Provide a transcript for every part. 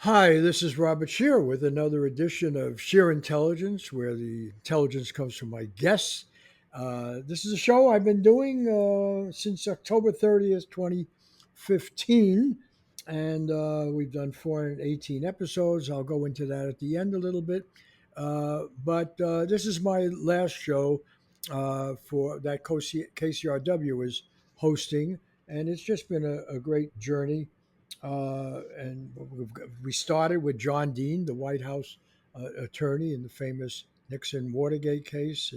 Hi, this is Robert Shear with another edition of Shear Intelligence, where the intelligence comes from my guests. This is a show I've been doing since October 30th, 2015, and we've done 418 episodes. I'll go into that at the end a little bit. But this is my last show for that KCRW is hosting, and it's just been a great journey. And we started with John Dean, the White House attorney in the famous Nixon Watergate case,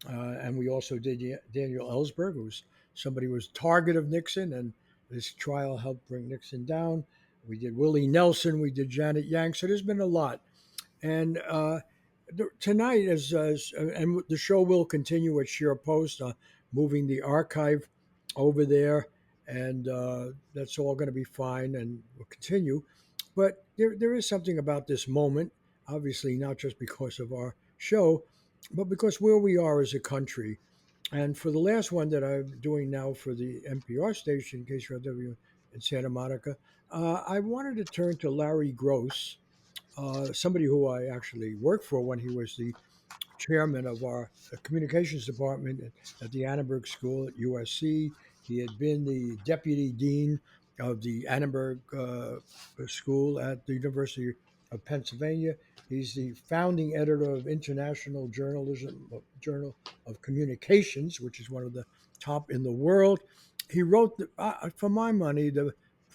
and we also did Daniel Ellsberg, who was somebody who was target of Nixon, and this trial helped bring Nixon down. We did Willie Nelson, we did Janet Yang, so there's been a lot. And tonight, and the show will continue at Sheer Post, moving the archive over there, and that's all going to be fine, and will continue. But there is something about this moment, obviously not just because of our show, but because where we are as a country. And for the last one that I'm doing now for the NPR station, KCRW in Santa Monica, I wanted to turn to Larry Gross, somebody who I actually worked for when he was the chairman of our communications department at the Annenberg School at USC. He had been the deputy dean of the Annenberg School at the University of Pennsylvania. He's the founding editor of International Journal of Communications, which is one of the top in the world. He wrote, for my money, the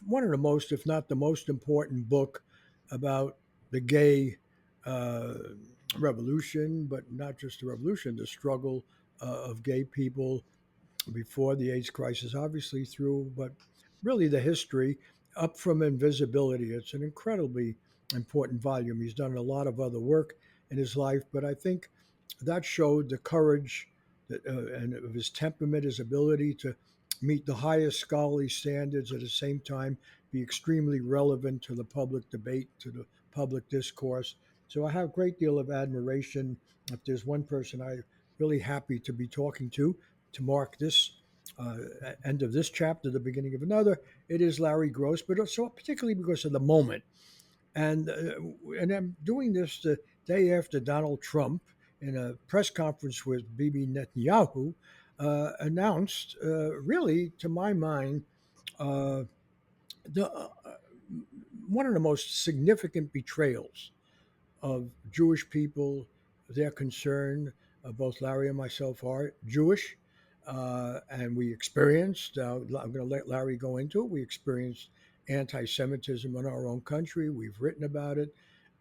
one of the most, if not the most important book about the gay uh, revolution, but not just the revolution, the struggle of gay people before the AIDS crisis, obviously through, but really the history up from invisibility. It's an incredibly important volume. He's done a lot of other work in his life, but I think that showed the courage and of his temperament, his ability to meet the highest scholarly standards at the same time, be extremely relevant to the public debate, to the public discourse. So I have a great deal of admiration. If there's one person I'm really happy to be talking to mark this uh, end of this chapter, the beginning of another, it is Larry Gross, but also particularly because of the moment. And I'm doing this the day after Donald Trump, in a press conference with Bibi Netanyahu, announced, really, to my mind, uh, the one of the most significant betrayals of Jewish people. Their concern, both Larry and myself are Jewish, and we experienced, I'm going to let Larry go into it, we experienced anti Semitism in our own country. We've written about it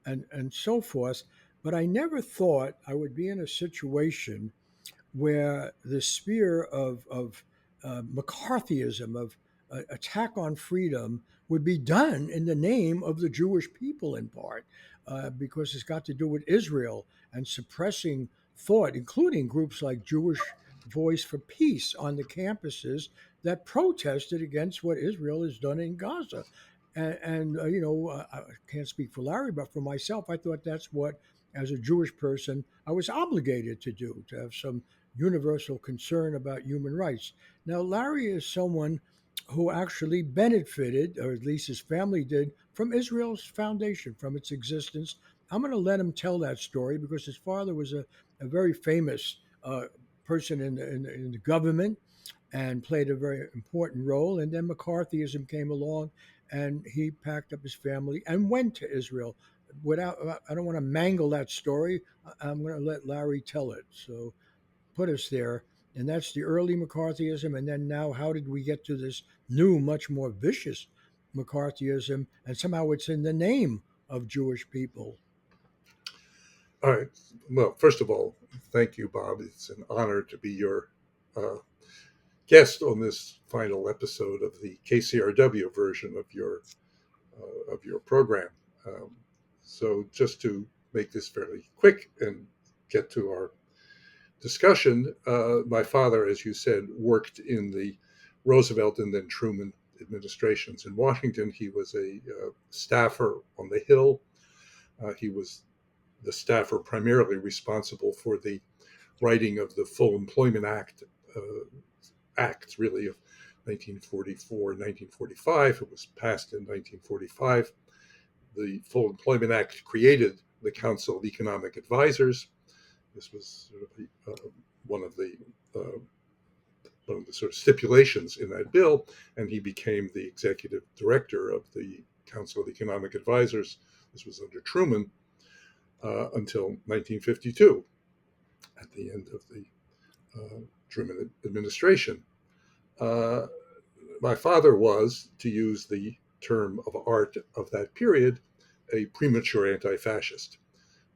and so forth. But I never thought I would be in a situation where the sphere of McCarthyism, of attack on freedom, would be done in the name of the Jewish people, in part, because it's got to do with Israel and suppressing thought, including groups like Jewish Voice for Peace on the campuses that protested against what Israel has done in Gaza. And I can't speak for Larry, but for myself, I thought that's what, as a Jewish person, I was obligated to do, to have some universal concern about human rights. Now, Larry is someone who actually benefited, or at least his family did, from Israel's foundation, from its existence. I'm going to let him tell that story because his father was a very famous person in the government and played a very important role. And then McCarthyism came along, and he packed up his family and went to Israel. Without, I don't want to mangle that story. I'm going to let Larry tell it. So put us there. And that's the early McCarthyism. And then now, how did we get to this new, much more vicious McCarthyism? And somehow it's in the name of Jewish people. All right. Well, first of all, thank you, Bob. It's an honor to be your uh, guest on this final episode of the KCRW version of your program. Um, so, just to make this fairly quick and get to our discussion, my father, as you said, worked in the Roosevelt and then Truman administrations in Washington. He was a staffer on the Hill. He was the staffer primarily responsible for the writing of the Full Employment Act, acts really of 1944, 1945. It was passed in 1945. the Full Employment Act created the Council of Economic Advisors. This was sort of one of the uh, one of the sort of stipulations in that bill, and he became the executive director of the Council of Economic Advisors. This was under Truman until 1952, at the end of the Truman administration. Uh, my father was, to use the term of art of that period, a premature anti-fascist,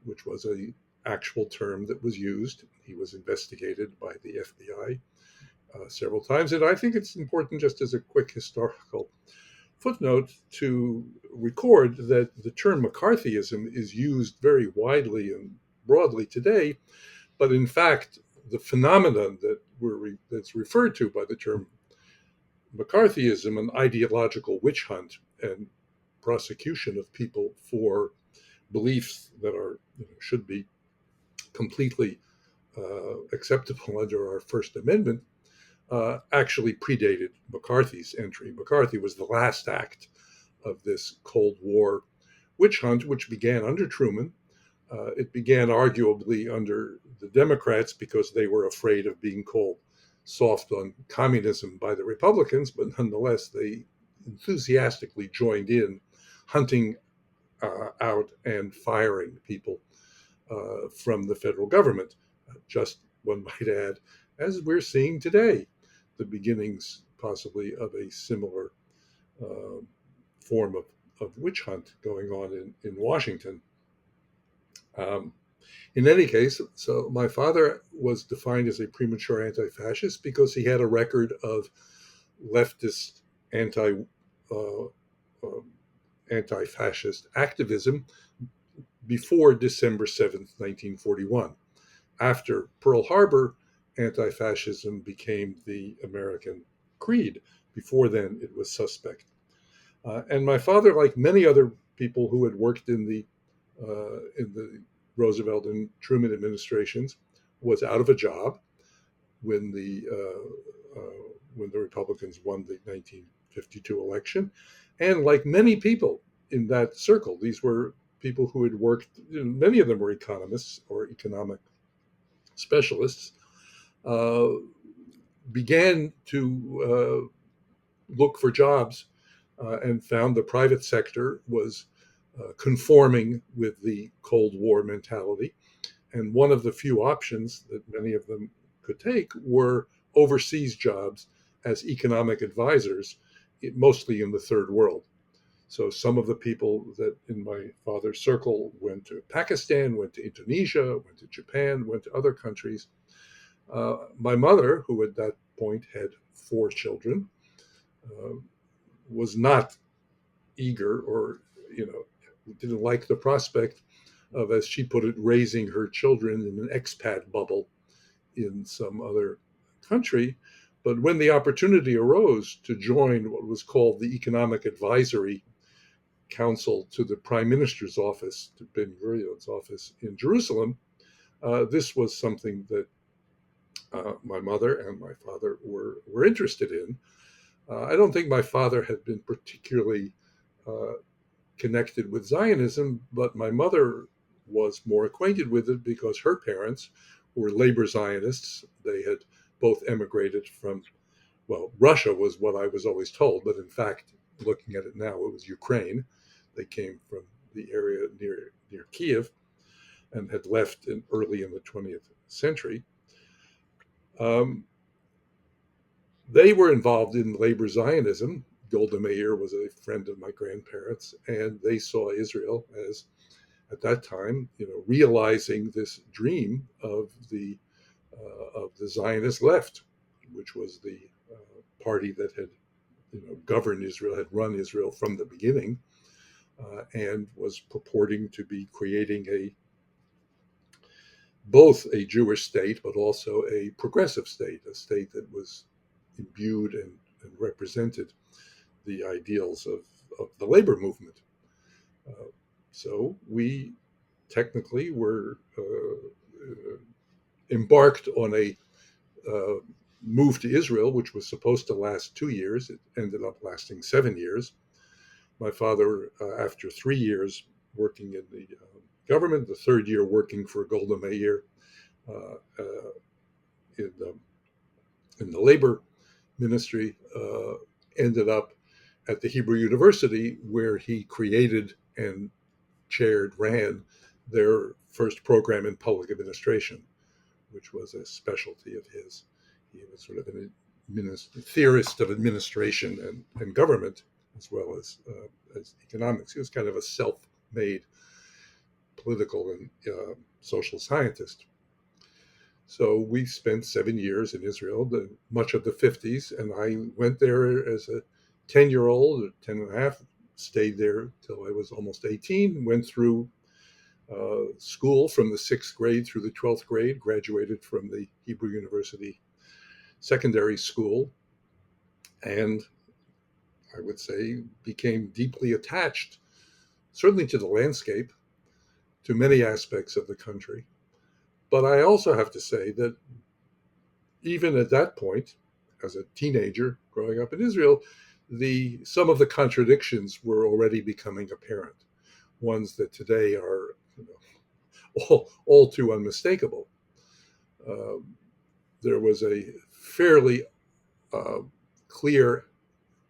which was an actual term that was used. He was investigated by the FBI several times. And I think it's important, just as a quick historical footnote, to record that the term McCarthyism is used very widely and broadly today, but in fact, the phenomenon that's referred to by the term McCarthyism, an ideological witch hunt and prosecution of people for beliefs that are should be completely acceptable under our First Amendment, actually predated McCarthy's entry. McCarthy was the last act of this Cold War witch hunt, which began under Truman. It began arguably under the Democrats because they were afraid of being called soft on communism by the Republicans, but nonetheless, they enthusiastically joined in hunting out and firing people from the federal government. Just, one might add, as we're seeing today, the beginnings possibly of a similar uh, form of witch hunt going on in Washington. Um, in any case, so my father was defined as a premature anti-fascist because he had a record of leftist anti uh, uh, anti-fascist activism before December 7th, 1941. After Pearl Harbor, anti-fascism became the American creed. Before then, it was suspect. And my father, like many other people who had worked in the Roosevelt and Truman administrations, was out of a job when the Republicans won the 1952 election, and like many people in that circle, these were people who had worked. Many of them were economists or economic specialists. Uh, Began to look for jobs and found the private sector was conforming with the Cold War mentality. And one of the few options that many of them could take were overseas jobs as economic advisors, mostly in the third world. So some of the people that in my father's circle went to Pakistan, went to Indonesia, went to Japan, went to other countries. My mother, who at that point had 4 children, uh, was not eager, or didn't like the prospect of, as she put it, raising her children in an expat bubble in some other country. But when the opportunity arose to join what was called the Economic Advisory Council to the Prime Minister's office, to Ben Gurion's office in Jerusalem, this was something that my mother and my father were interested in. I don't think my father had been particularly uh, connected with Zionism, but my mother was more acquainted with it because her parents were labor Zionists. They had both emigrated from, well, Russia was what I was always told, but in fact, looking at it now, it was Ukraine. They came from the area near Kiev and had left early in the 20th century. Um, they were involved in labor Zionism. Golda Meir was a friend of my grandparents, and they saw Israel as, at that time, realizing this dream of the Zionist left, which was the party that had governed Israel, had run Israel from the beginning, and was purporting to be creating both a Jewish state, but also a progressive state, a state that was imbued and represented the ideals of the labor movement. Uh, so we technically were embarked on a uh, move to Israel, which was supposed to last 2 years. It ended up lasting 7 years. My father, after 3 years working in the government, the third year working for Golda Meir uh, uh, in, in the labor ministry, ended up at the Hebrew University, where he created and ran their first program in public administration, which was a specialty of his. He was sort of a theorist of administration and government, as well as economics. He was kind of a self-made political and social scientist. So we spent 7 years in Israel, much of the 50s, and I went there as a 10-year-old, or 10 and a half, stayed there till I was almost 18, went through school from the 6th grade through the 12th grade, graduated from the Hebrew University secondary school, and I would say became deeply attached, certainly to the landscape, to many aspects of the country. But I also have to say that even at that point, as a teenager growing up in Israel, some of the contradictions were already becoming apparent, ones that today are all too unmistakable. Um, there was a fairly uh, clear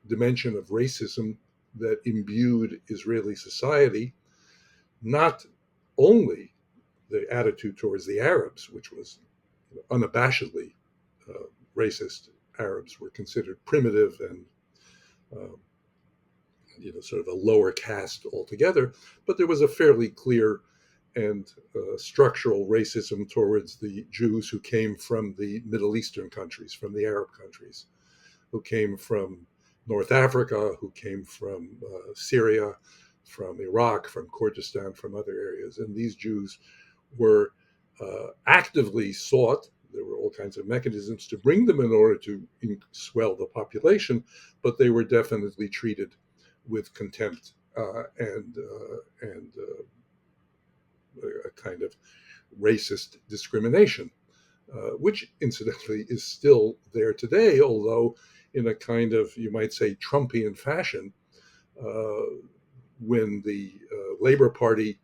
dimension of racism that imbued Israeli society, not only the attitude towards the Arabs, which was unabashedly uh, racist. Arabs were considered primitive and uh, sort of a lower caste altogether, but there was a fairly clear and structural racism towards the Jews who came from the Middle Eastern countries, from the Arab countries, who came from North Africa, who came from Syria, from Iraq, from Kurdistan, from other areas. And these Jews were actively sought. There were all kinds of mechanisms to bring them in order to swell the population, but they were definitely treated with contempt and a kind of racist discrimination, which incidentally is still there today, although in a kind of, you might say, Trumpian fashion. When the Labor Party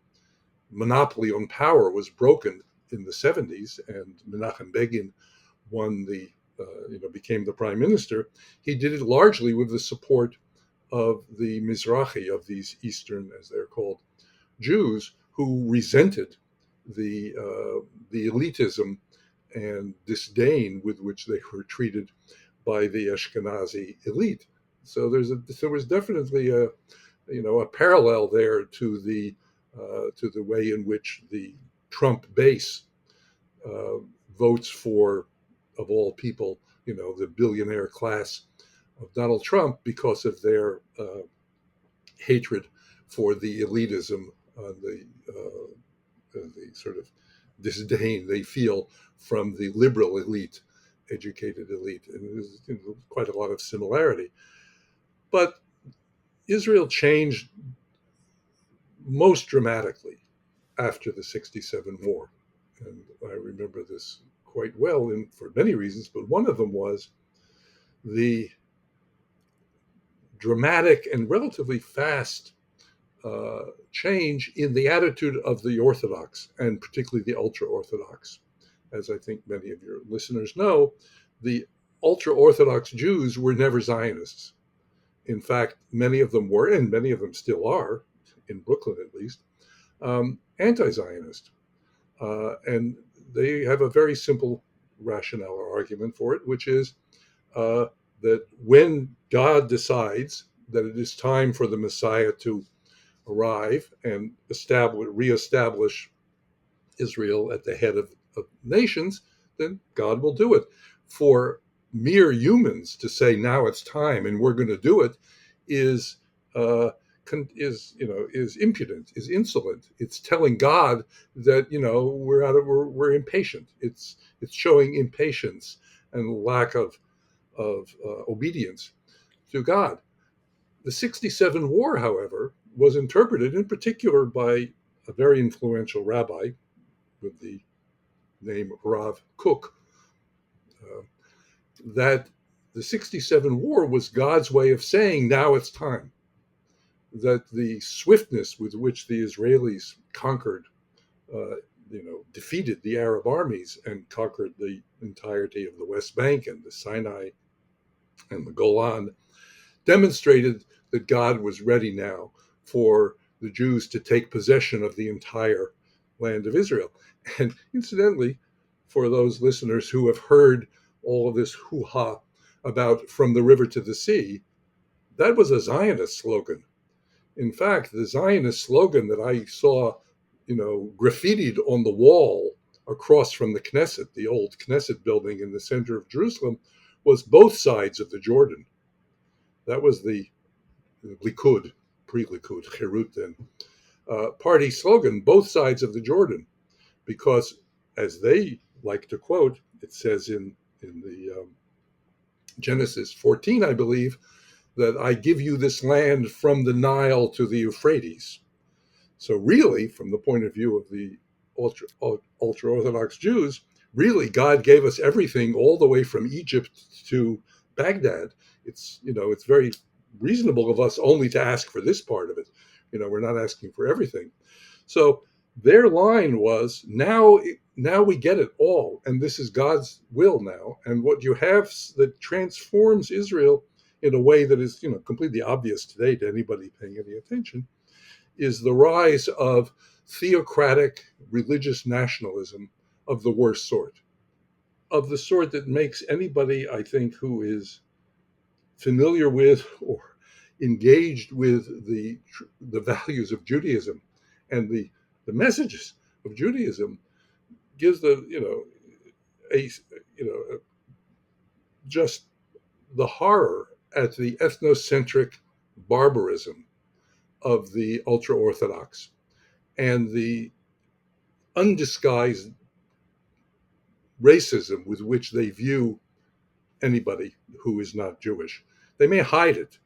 monopoly on power was broken in the 70s and Menachem Begin became the prime minister, he did it largely with the support of the Mizrahi, of these Eastern, as they're called, Jews, who resented the elitism and disdain with which they were treated by the Ashkenazi elite. So there was definitely a parallel there to the way in which the Trump base uh, votes for, of all people, the billionaire class of Donald Trump, because of their hatred for the elitism, the sort of disdain they feel from the liberal elite, educated elite. And there's quite a lot of similarity. But Israel changed most dramatically after the 67 war. And I remember this quite well for many reasons, but one of them was the dramatic and relatively fast change in the attitude of the Orthodox, and particularly the ultra Orthodox. As I think many of your listeners know, the ultra Orthodox Jews were never Zionists. In fact, many of them were, and many of them still are, in Brooklyn at least, anti Zionist. And they have a very simple rationale or argument for it, which is that when God decides that it is time for the Messiah to arrive and reestablish Israel at the head of nations, then God will do it. For mere humans to say now it's time and we're going to do it is is impudent, is insolent. It's telling God that we're impatient. It's showing impatience and lack of obedience to God. The 67 war, however, was interpreted in particular by a very influential rabbi with the name Rav Kook, uh, that the 67 war was God's way of saying, now it's time. that the swiftness with which the Israelis conquered, defeated the Arab armies and conquered the entirety of the West Bank and the Sinai and the Golan demonstrated that God was ready now for the Jews to take possession of the entire land of Israel. And incidentally, for those listeners who have heard all of this hoo ha about from the river to the sea, that was a Zionist slogan. In fact, the Zionist slogan that I saw, graffitied on the wall across from the Knesset, the old Knesset building in the center of Jerusalem, was both sides of the Jordan. That was the Likud, pre-Likud, Herut then, party slogan, both sides of the Jordan, because as they like to quote, it says in the Genesis 14, I believe, that I give you this land from the Nile to the Euphrates. So really, from the point of view of the ultra-Orthodox Jews, really God gave us everything all the way from Egypt to Baghdad. It's very reasonable of us only to ask for this part of it. We're not asking for everything. So their line was, now we get it all, and this is God's will now. And what you have that transforms Israel in a way that is completely obvious today to anybody paying any attention is the rise of theocratic religious nationalism of the worst sort, of the sort that makes anybody, I think, who is familiar with or engaged with the values of Judaism and the messages of Judaism gives a just the horror at the ethnocentric barbarism of the ultra Orthodox and the undisguised racism with which they view anybody who is not Jewish. They may hide it,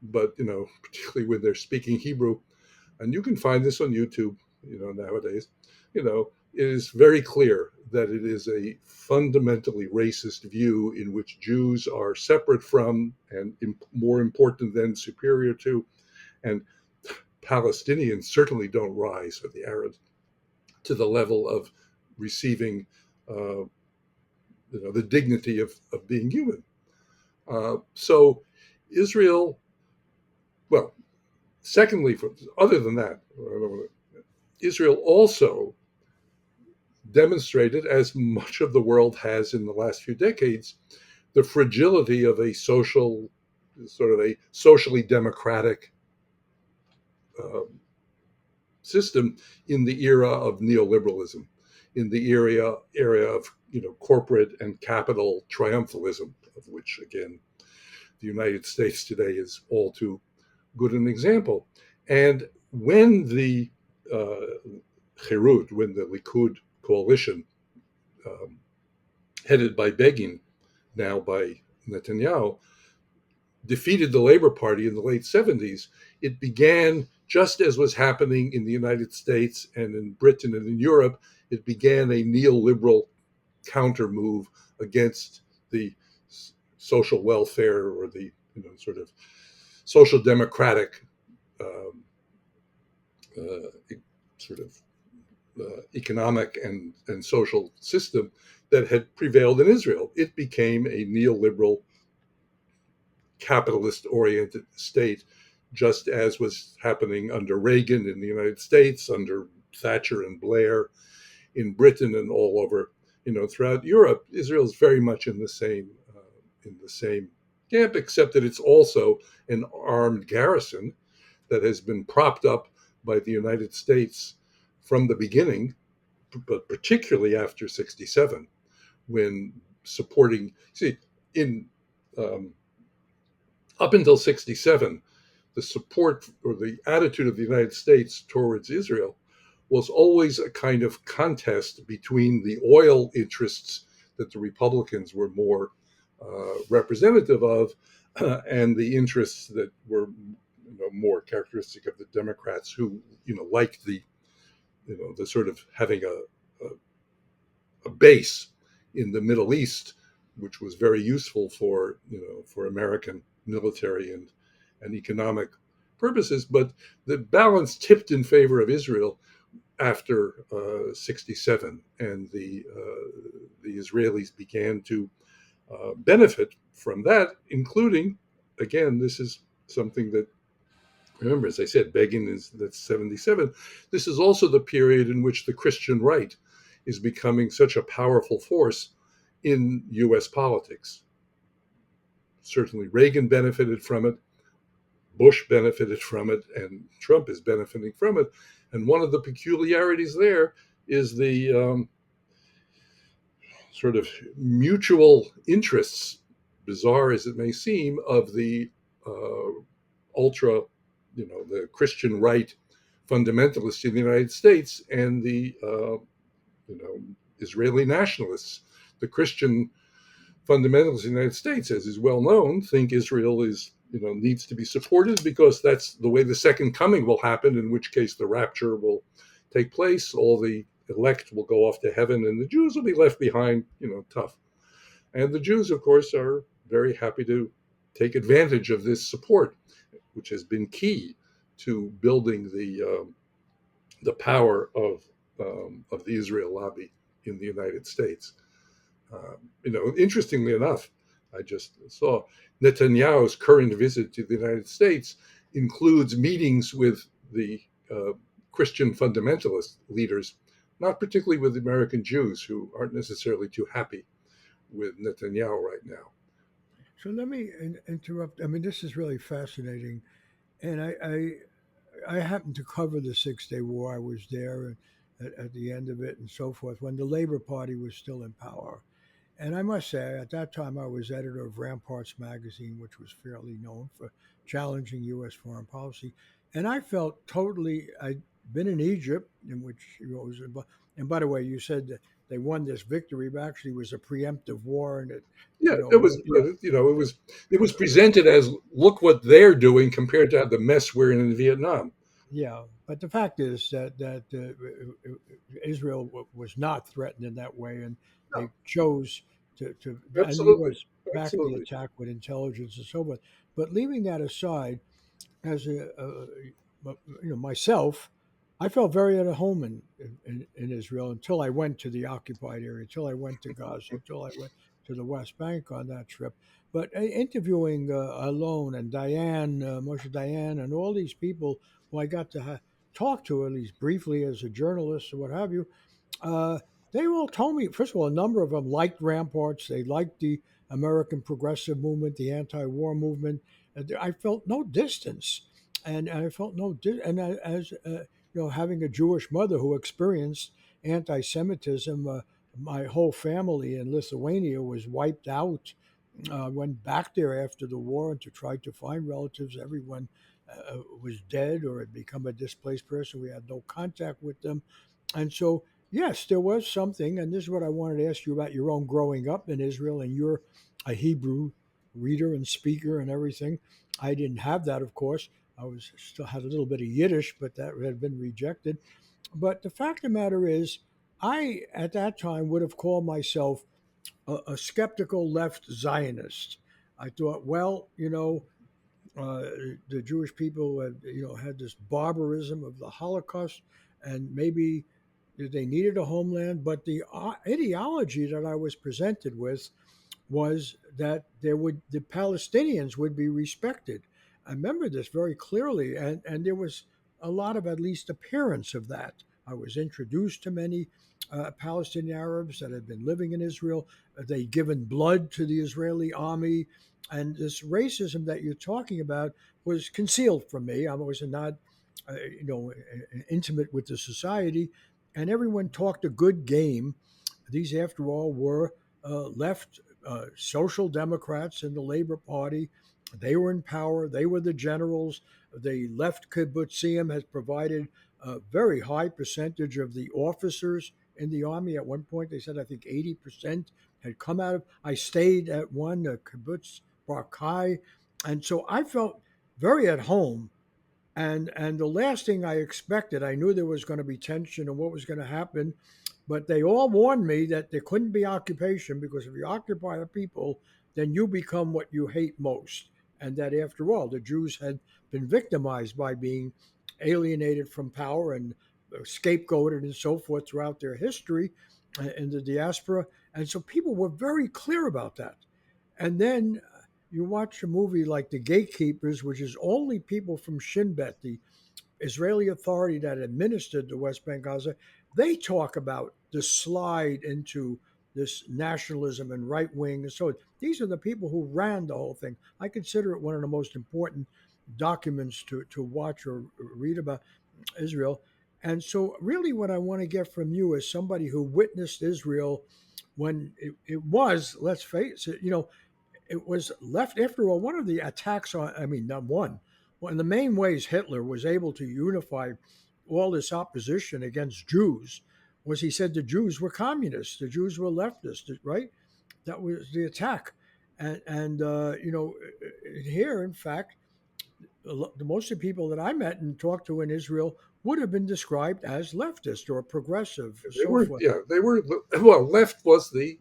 but particularly when they're speaking Hebrew, and you can find this on YouTube, nowadays, it is very clear that it is a fundamentally racist view in which Jews are separate from and more important than superior to, and Palestinians certainly don't rise, or the Arabs, to the level of receiving uh, the dignity of being human. So Israel, well, secondly, other than that, Israel also demonstrated, as much of the world has in the last few decades, the fragility of a socially democratic uh, system in the era of neoliberalism, in the area of corporate and capital triumphalism, of which again the United States today is all too good an example. And when the Herut, when the Likud coalition, um, headed by Begin, now by Netanyahu, defeated the Labor Party in the late 70s, it began just as was happening in the United States and in Britain and in Europe. It began a neoliberal counter move against the social welfare or the sort of social democratic um, sort of economic and social system that had prevailed in Israel. It became a neoliberal, capitalist oriented state, just as was happening under Reagan in the United States, under Thatcher and Blair in Britain, and all over, throughout Europe. Israel is very much in the same camp, except that it's also an armed garrison that has been propped up by the United States from the beginning, but particularly after 67, when supporting, in um, up until 67, the support or the attitude of the United States towards Israel was always a kind of contest between the oil interests that the Republicans were more representative of and the interests that were more characteristic of the Democrats, who liked the sort of having a base in the Middle East, which was very useful for American military and economic purposes, but the balance tipped in favor of Israel after 67, and the Israelis began to benefit from that, including, again, this is something that, remember, as I said, Begin is that's 77. This is also the period in which the Christian right is becoming such a powerful force in U.S. politics. Certainly, Reagan benefited from it, Bush benefited from it, and Trump is benefiting from it. And one of the peculiarities there is the sort of mutual interests, bizarre as it may seem, of the ultra, the Christian right fundamentalists in the United States and the, Israeli nationalists. The Christian fundamentalists in the United States, as is well known, think Israel is, needs to be supported because that's the way the second coming will happen, in which case the rapture will take place, all the elect will go off to heaven, and the Jews will be left behind, tough. And the Jews, of course, are very happy to take advantage of this support, which has been key to building the power of the Israel lobby in the United States. Interestingly enough, I just saw Netanyahu's current visit to the United States includes meetings with the Christian fundamentalist leaders, not particularly with American Jews who aren't necessarily too happy with Netanyahu right now. So let me interrupt. I mean, this is really fascinating, and I happened to cover the Six Day War. I was there at the end of it and so forth when the Labor Party was still in power. And I must say, at that time, I was editor of Ramparts magazine, which was fairly known for challenging U.S. foreign policy. And I felt totally, I'd been in Egypt, in which, was, and by the way, you said that they won this victory, but actually it was a preemptive war, and it, Yeah, it was, went through. it was presented as, look what they're doing compared to the mess we're in Vietnam. Yeah, but the fact is Israel was not threatened in that way, and No, they chose and the absolutely, U.S. backed the absolutely. attack with intelligence and so forth. But leaving that aside, as myself, I felt very at home in Israel until I went to the occupied area, until I went to Gaza, until I went to the West Bank on that trip. But interviewing Alon and Diane, Moshe Diane, and all these people who I got to talk to at least briefly as a journalist or what have you, uh, they all told me, first of all, a number of them liked ramparts. They liked the American progressive movement, the anti-war movement. I felt no distance, and I felt no. And as having a Jewish mother who experienced anti-Semitism, my whole family in Lithuania was wiped out. Went back there after the war and to try to find relatives. Everyone was dead or had become a displaced person. We had no contact with them, and so yes, there was something. And this is what I wanted to ask you about your own growing up in Israel, and you're a Hebrew reader and speaker and everything. I didn't have that, of course. I was still had a little bit of Yiddish, but that had been rejected. But the fact of the matter is, I at that time would have called myself a skeptical left Zionist. I thought, well, uh, the Jewish people had, had this barbarism of the Holocaust, and maybe they needed a homeland. But the ideology that I was presented with was that the Palestinians would be respected. I remember this very clearly, and there was a lot of at least appearance of that. I was introduced to many Palestinian Arabs that had been living in Israel. They'd given blood to the Israeli army, and this racism that you're talking about was concealed from me. I was not, intimate with the society, and everyone talked a good game. These, after all, were left social democrats in the Labor Party. They were in power. They were the generals. The left kibbutzim has provided a very high percentage of the officers in the army. At one point, they said I think 80% had come out of. I stayed at one kibbutz Barkai, and so I felt very at home. And the last thing I expected, I knew there was going to be tension and what was going to happen, but they all warned me that there couldn't be occupation because if you occupy a people, then you become what you hate most. and that after all, the Jews had been victimized by being alienated from power and scapegoated and so forth throughout their history in the diaspora. And so people were very clear about that. And then you watch a movie like The Gatekeepers, which is only people from Shin Bet, the Israeli authority that administered the West Bank Gaza. They talk about the slide into this nationalism and right wing. And so these are the people who ran the whole thing. I consider it one of the most important documents to watch or read about Israel. And so, really, what I want to get from you as somebody who witnessed Israel when it was, let's face it, it was left after all. One of the attacks on, I mean, not one, one of the main ways Hitler was able to unify all this opposition against Jews was he said the Jews were communists, the Jews were leftists, right? That was the attack. And here, in fact, the most of the people that I met and talked to in Israel would have been described as leftist or progressive, They so were, forth. yeah, they were. Well, left was the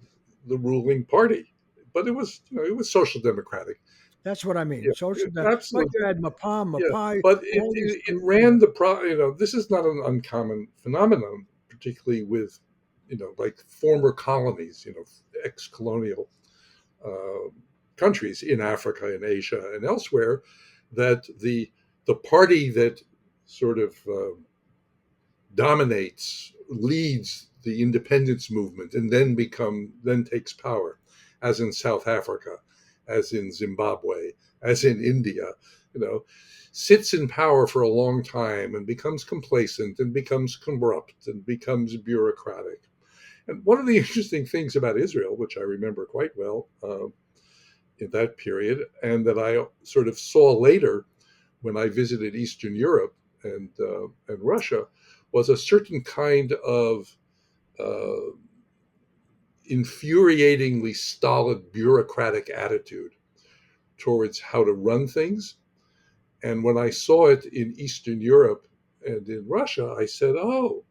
ruling party, but it was, it was social democratic. That's what I mean. Yeah, Social, like absolutely. you had Mapam, Yeah, Mapai, but all these it groups. ran this is not an uncommon phenomenon, particularly with, like former colonies, ex-colonial uh, countries in Africa and Asia and elsewhere, that the party that sort of dominates, leads the independence movement, and then takes power, as in South Africa, as in Zimbabwe, as in India, you know, sits in power for a long time and becomes complacent and becomes corrupt and becomes bureaucratic. And one of the interesting things about Israel, which I remember quite well in that period, and that I sort of saw later when I visited Eastern Europe and Russia, was a certain kind of uh, infuriatingly stolid bureaucratic attitude towards how to run things. And when I saw it in Eastern Europe and in Russia, I said, "Oh,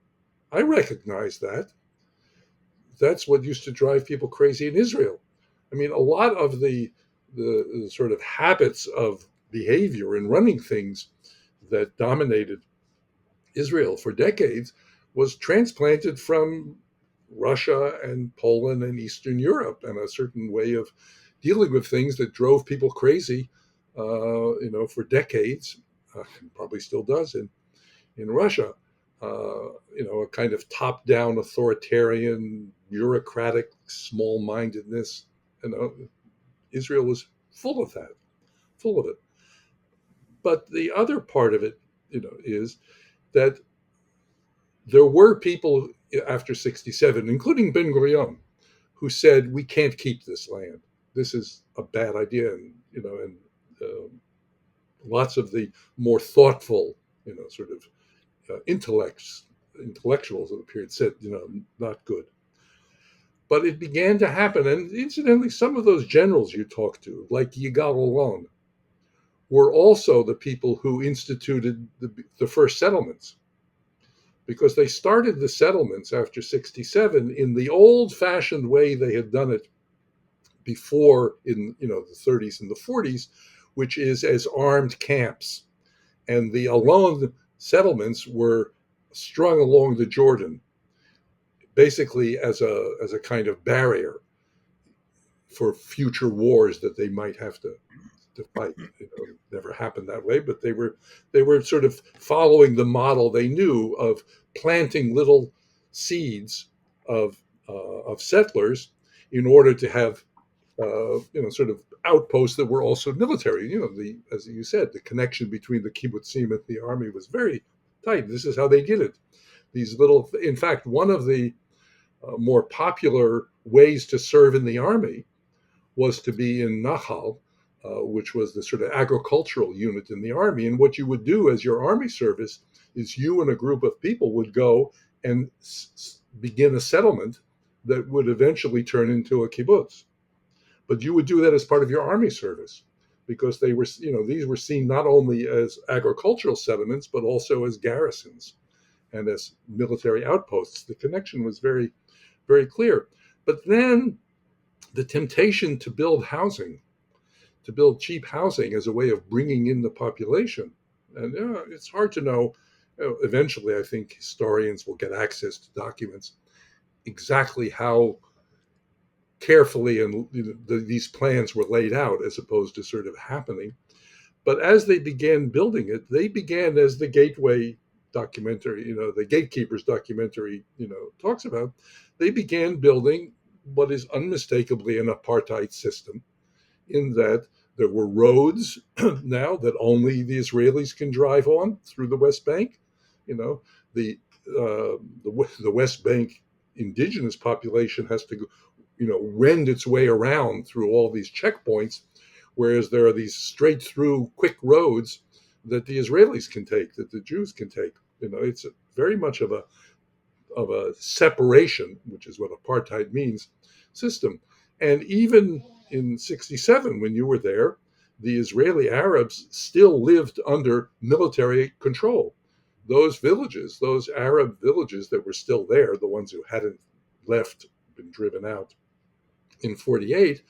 I recognize that. That's what used to drive people crazy in Israel." I mean, a lot of the sort of habits of behavior in running things that dominated Israel for decades was transplanted from Russia and Poland and Eastern Europe, and a certain way of dealing with things that drove people crazy, for decades, and probably still does in Russia. A kind of top-down authoritarian, bureaucratic, small-mindedness. Israel was full of that, full of it. But the other part of it, is that there were people after 67, including Ben Gurion, who said, "We can't keep this land. This is a bad idea." And lots of the more thoughtful, sort of intellectuals of the period said, not good. But it began to happen. And incidentally, some of those generals you talked to, like Yigal Allon, were also the people who instituted the first settlements, because they started the settlements after 67 in the old fashioned way they had done it before in the 30s and the 40s, which is as armed camps. And the Allon settlements were strung along the Jordan, basically as a kind of barrier for future wars that they might have to fight. Never happened that way, but they were sort of following the model they knew of planting little seeds of settlers in order to have sort of outposts that were also military. As you said, the connection between the kibbutzim and the army was very tight. This is how they did it. These little, in fact, one of the more popular ways to serve in the army was to be in Nahal, which was the sort of agricultural unit in the army. And what you would do as your army service is you and a group of people would go and begin a settlement that would eventually turn into a kibbutz. But you would do that as part of your army service, because they were, these were seen not only as agricultural settlements, but also as garrisons and as military outposts. The connection was very, very clear. But then the temptation to build housing, to build cheap housing as a way of bringing in the population. And it's hard to know. Eventually, I think historians will get access to documents exactly how carefully and these plans were laid out as opposed to sort of happening. But as they began building it, they began as the Gateway documentary, the Gatekeepers documentary, talks about. They began building what is unmistakably an apartheid system, in that there were roads now that only the Israelis can drive on through the West Bank. You know, the the West Bank indigenous population has to go, wend its way around through all these checkpoints, whereas there are these straight through quick roads that the Israelis can take, that the Jews can take. It's very much of a separation, which is what apartheid means, system. And even in 67, when you were there, the Israeli Arabs still lived under military control. Those villages, those Arab villages that were still there, the ones who hadn't left, been driven out in 48,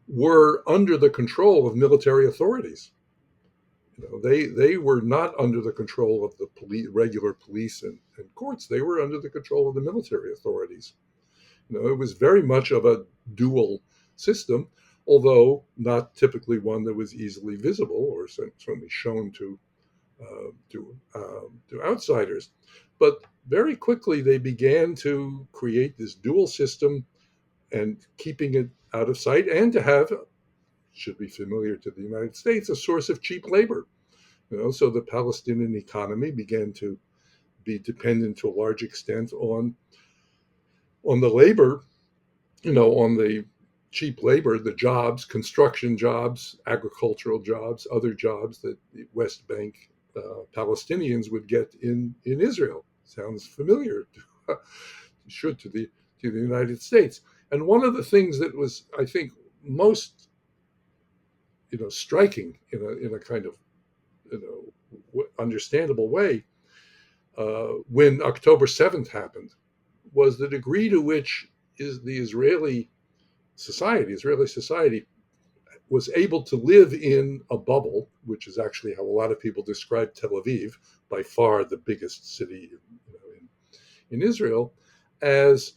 were under the control of military authorities. They were not under the control of the regular police and courts. They were under the control of the military authorities. It was very much of a dual system, although not typically one that was easily visible or certainly shown to outsiders. But very quickly they began to create this dual system and keeping it out of sight, and to have, should be familiar to the United States, a source of cheap labor. So the Palestinian economy began to be dependent to a large extent on the labor, on the cheap labor, the jobs, construction jobs, agricultural jobs, other jobs that the West Bank Palestinians would get in Israel. Sounds familiar, should, to the United States. And one of the things that was, I think, most striking in a kind of understandable way, when October 7th happened, was the degree to which is the Israeli society was able to live in a bubble, which is actually how a lot of people describe Tel Aviv, by far the biggest city in Israel, as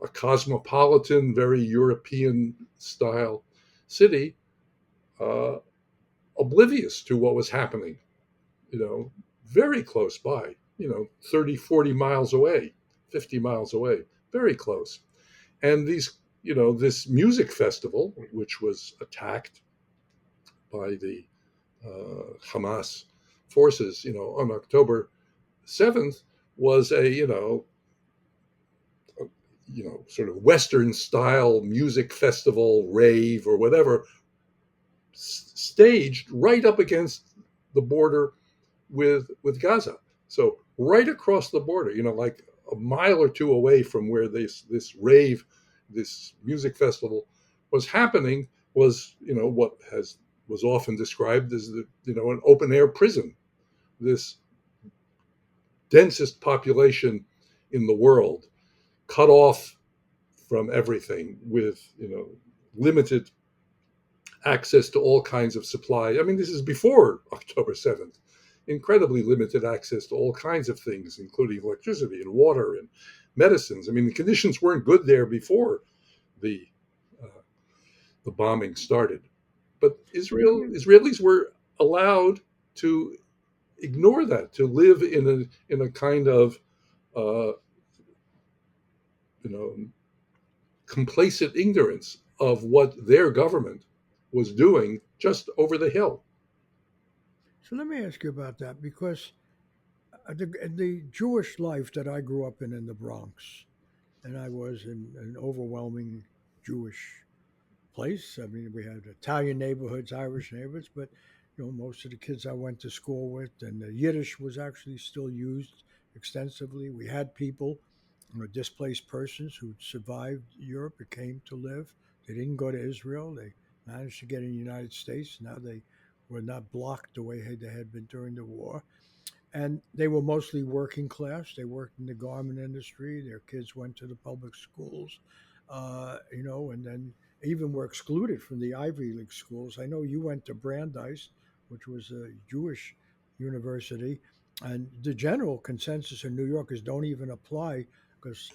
a cosmopolitan, very European style city, uh, oblivious to what was happening, very close by, 30, 40 miles away, 50 miles away, very close. And this music festival, which was attacked by the Hamas forces, on October 7th, was sort of Western style music festival, rave or whatever, staged right up against the border with Gaza. So right across the border, like a mile or two away from where this rave, this music festival was happening, was what was often described as an open air prison, this densest population in the world, cut off from everything, with limited access to all kinds of supply. I mean, this is before October 7th. Incredibly limited access to all kinds of things, including electricity and water and medicines. I mean, the conditions weren't good there before the uh, the bombing started. But Israelis were allowed to ignore that, to live in a kind of uh, you know complacent ignorance of what their government was doing just over the hill. So let me ask you about that because the Jewish life that I grew up in the Bronx, and I was in an overwhelming Jewish place. I mean, we had Italian neighborhoods, Irish neighborhoods, but most of the kids I went to school with, and the Yiddish was actually still used extensively. We had people, displaced persons who survived Europe and came to live. They didn't go to Israel. They managed to get in the United States. Now they were not blocked the way they had been during the war. And they were mostly working class. They worked in the garment industry. Their kids went to the public schools, and then even were excluded from the Ivy League schools. I know you went to Brandeis, which was a Jewish university, and the general consensus in New York is don't even apply because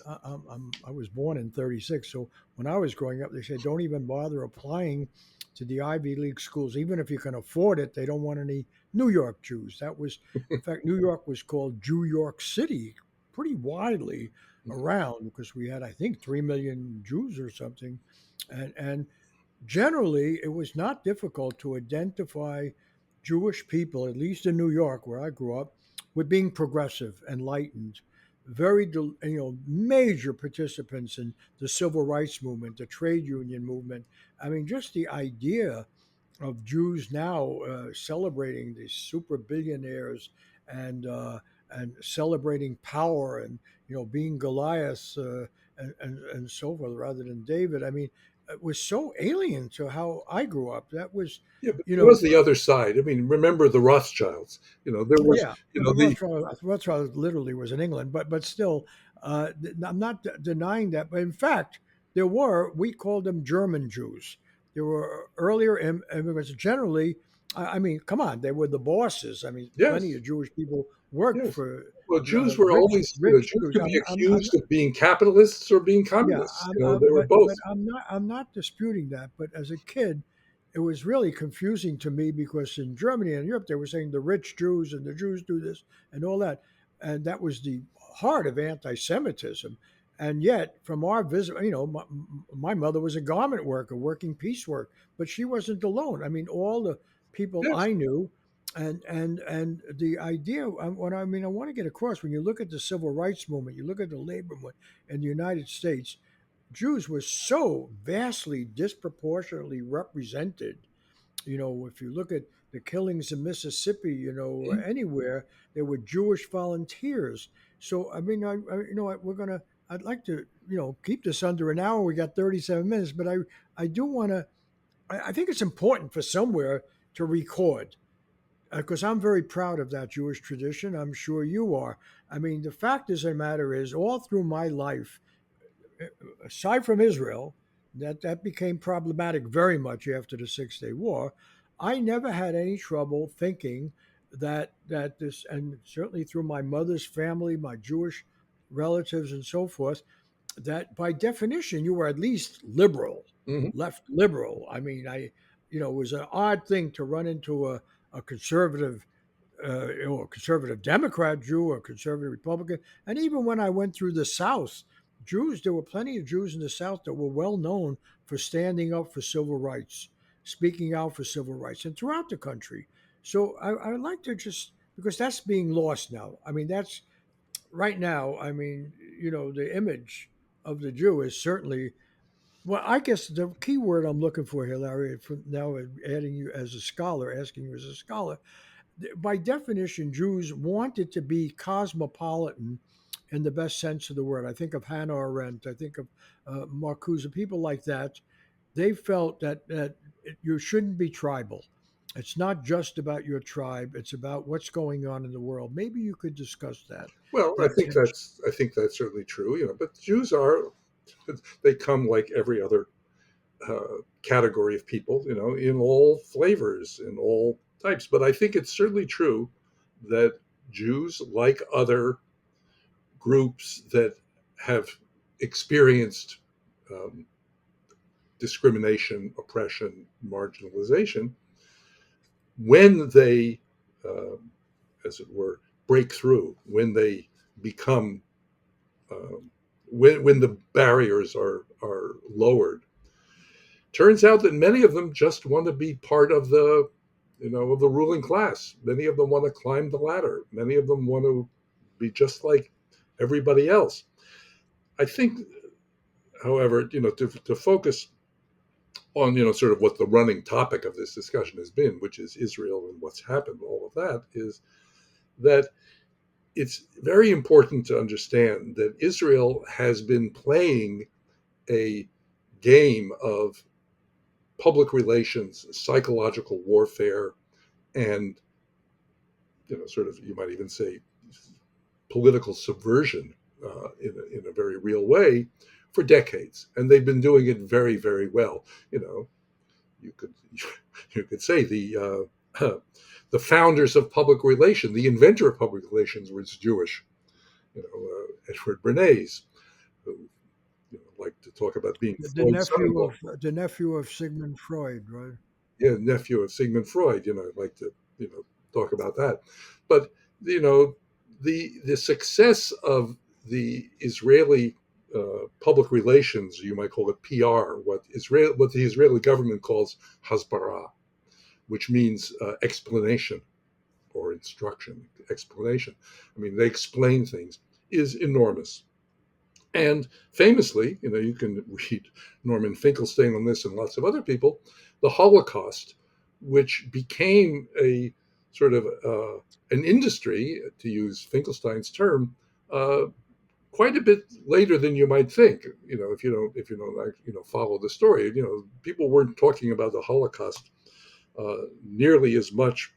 I was born in '36. So when I was growing up, they said don't even bother applying to the Ivy League schools, even if you can afford it. They don't want any New York Jews. That was, in fact, New York was called Jew York City pretty widely around because we had, I think, 3 million Jews or something, and generally it was not difficult to identify Jewish people, at least in New York, where I grew up, with being progressive, enlightened, major participants in the civil rights movement, the trade union movement. I mean, just the idea of Jews now celebrating these super billionaires and celebrating power and being Goliath and so forth rather than David. I mean, it was so alien to how I grew up. That was, Yeah, but you there know, was the other side. I mean, remember the Rothschilds? There oh was, yeah, you well, know, the the Rothschild literally was in England, but still, I'm not denying that. But in fact, we called them German Jews. There were earlier immigrants. Generally, I mean, come on, they were the bosses. I mean, plenty yes, of Jewish people worked yes. for Well, Jews were rich always, rich Jews Jews. could be I'm accused of being capitalists or being Yeah, communists. They were but both. I'm not disputing that. But as a kid, it was really confusing to me because in Germany and Europe they were saying the rich Jews and the Jews do this and all that, and that was the heart of anti-Semitism. And yet, from our visit, my mother was a garment worker working piecework, but she wasn't alone. I mean, all the people Yes. I knew, and the idea. What I mean, I want to get across when you look at the civil rights movement, you look at the labor movement in the United States, Jews were so vastly disproportionately represented. If you look at the killings in Mississippi, Mhm. anywhere, there were Jewish volunteers. So, I mean, I'd like to, keep this under an hour. We got 37 minutes, but I do want to, I think it's important for somewhere to record because I'm very proud of that Jewish tradition. I'm sure you are. I mean, the fact is, the matter is, all through my life, aside from Israel, that became problematic very much after the Six Day War. I never had any trouble thinking that this, and certainly through my mother's family, my Jewish relatives, and so forth, that by definition you were at least liberal, Mhm. left liberal. I mean, it was an odd thing to run into a conservative or conservative Democrat Jew or conservative Republican. And even when I went through the South, there were plenty of Jews in the South that were well known for standing up for civil rights, speaking out for civil rights, and throughout the country. So I would like to just, because that's being lost now. I mean, that's right now. I mean, the image of the Jew is certainly, well, I guess the key word I'm looking for here, Larry, for now adding you as a scholar, asking you as a scholar, by definition, Jews wanted to be cosmopolitan in the best sense of the word. I think of Hannah Arendt. I think of Marcuse, people like that. They felt that you shouldn't be tribal. It's not just about your tribe. It's about what's going on in the world. Maybe you could discuss that. Well, That tension. I think that's certainly true. But Jews are, they come like every other category of people. In all flavors, in all types. But I think it's certainly true that Jews, like other groups that have experienced um, discrimination, oppression, marginalization, when they, um, as it were, break through, when they become, um, when the barriers are lowered, turns out that many of them just want to be part of the ruling class. Many of them want to climb the ladder. Many of them want to be just like everybody else. I think, however, to focus on sort of what the running topic of this discussion has been, which is Israel and what's happened, all of that, is that it's very important to understand that Israel has been playing a game of public relations, psychological warfare, and sort of, you might even say, political subversion in a very real way for decades, and they've been doing it very, very well. You know, you could you could say the founders of public relations, the inventor of public relations, was Jewish. Edward Bernays, who liked to talk about being The Freud's nephew son-in-law. of the nephew of Sigmund Freud, right? Yeah, nephew of Sigmund Freud. I'd like to talk about that. But you know, the success of the Israeli public relations, you might call it PR, what the Israeli government calls hasbara, which means explanation or instruction, explanation. I mean, they explain things, is enormous. And famously, you can read Norman Finkelstein on this and lots of other people, the Holocaust, which became a sort of an industry, to use Finkelstein's term, uh, quite a bit later than you might think. If you don't like, follow the story. People weren't talking about the Holocaust nearly as much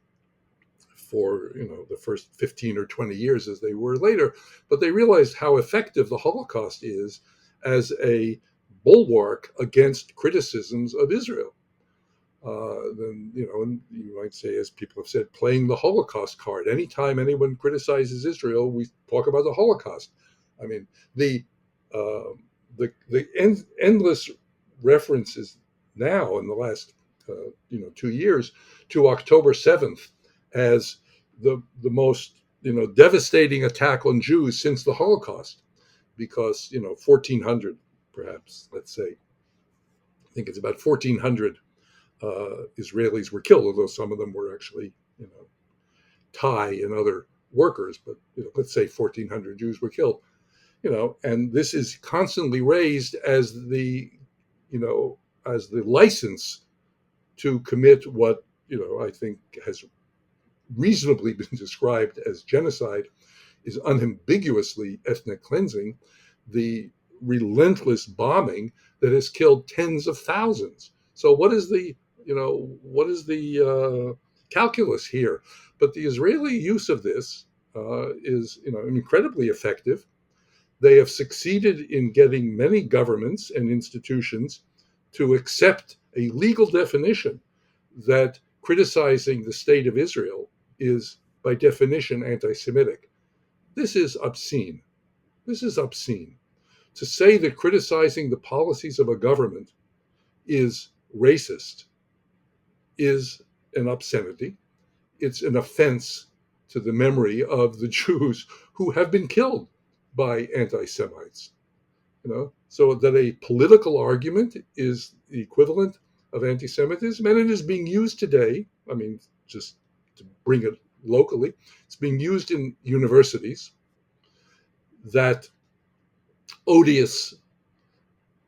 for the first 15 or 20 years as they were later, but they realized how effective the Holocaust is as bulwark against criticisms of Israel. Then and you might say, as people have said, playing the Holocaust card. Anytime anyone criticizes Israel, we talk about the Holocaust. I mean, the endless references now in the last 2 years to October 7th as the most devastating attack on Jews since the Holocaust, because 1,400, perhaps, let's say, I think it's about 1,400 Israelis were killed, although some of them were actually, Thai and other workers. But let's say 1,400 Jews were killed. And this is constantly raised as the license to commit what I think has reasonably been described as genocide, is unambiguously ethnic cleansing, the relentless bombing that has killed tens of thousands. So what is the calculus here? But the Israeli use of this is incredibly effective. They have succeeded in getting many governments and institutions to accept a legal definition that criticizing the state of Israel is, by definition, anti Semitic. This is obscene. This is obscene. To say that criticizing the policies of a government is racist is an obscenity. It's an offense to the memory of the Jews who have been killed by anti Semites. So that a political argument is the equivalent of anti-Semitism, and it is being used today. I mean, just to bring it locally, it's being used in universities. That odious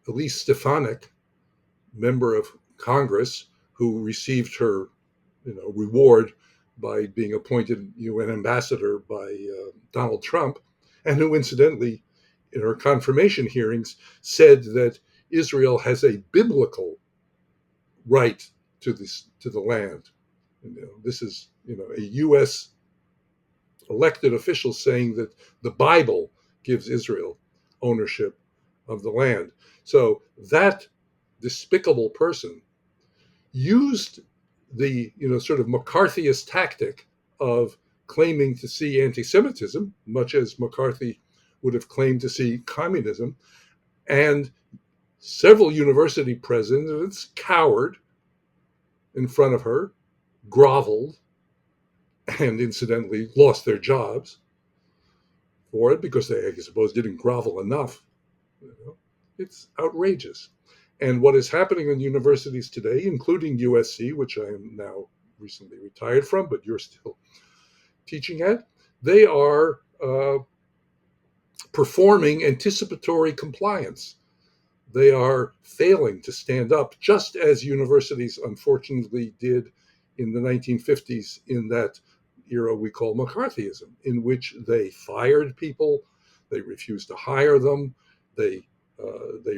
Elise Stefanik, member of Congress, who received her, reward by being appointed UN ambassador by Donald Trump, and who, incidentally, in her confirmation hearings, said that Israel has a biblical right to the land. This is a U.S. elected official saying that the Bible gives Israel ownership of the land. So that despicable person used the sort of McCarthyist tactic of claiming to see anti-Semitism, much as McCarthy would have claimed to see communism, and several university presidents cowered in front of her, groveled, and incidentally lost their jobs for it because they, I suppose, didn't grovel enough. You know? It's outrageous. And what is happening in universities today, including USC, which I am now recently retired from, but you're still teaching at, they are performing anticipatory compliance. They are failing to stand up, just as universities unfortunately did in the 1950s in that era we call McCarthyism, in which they fired people, they refused to hire them, they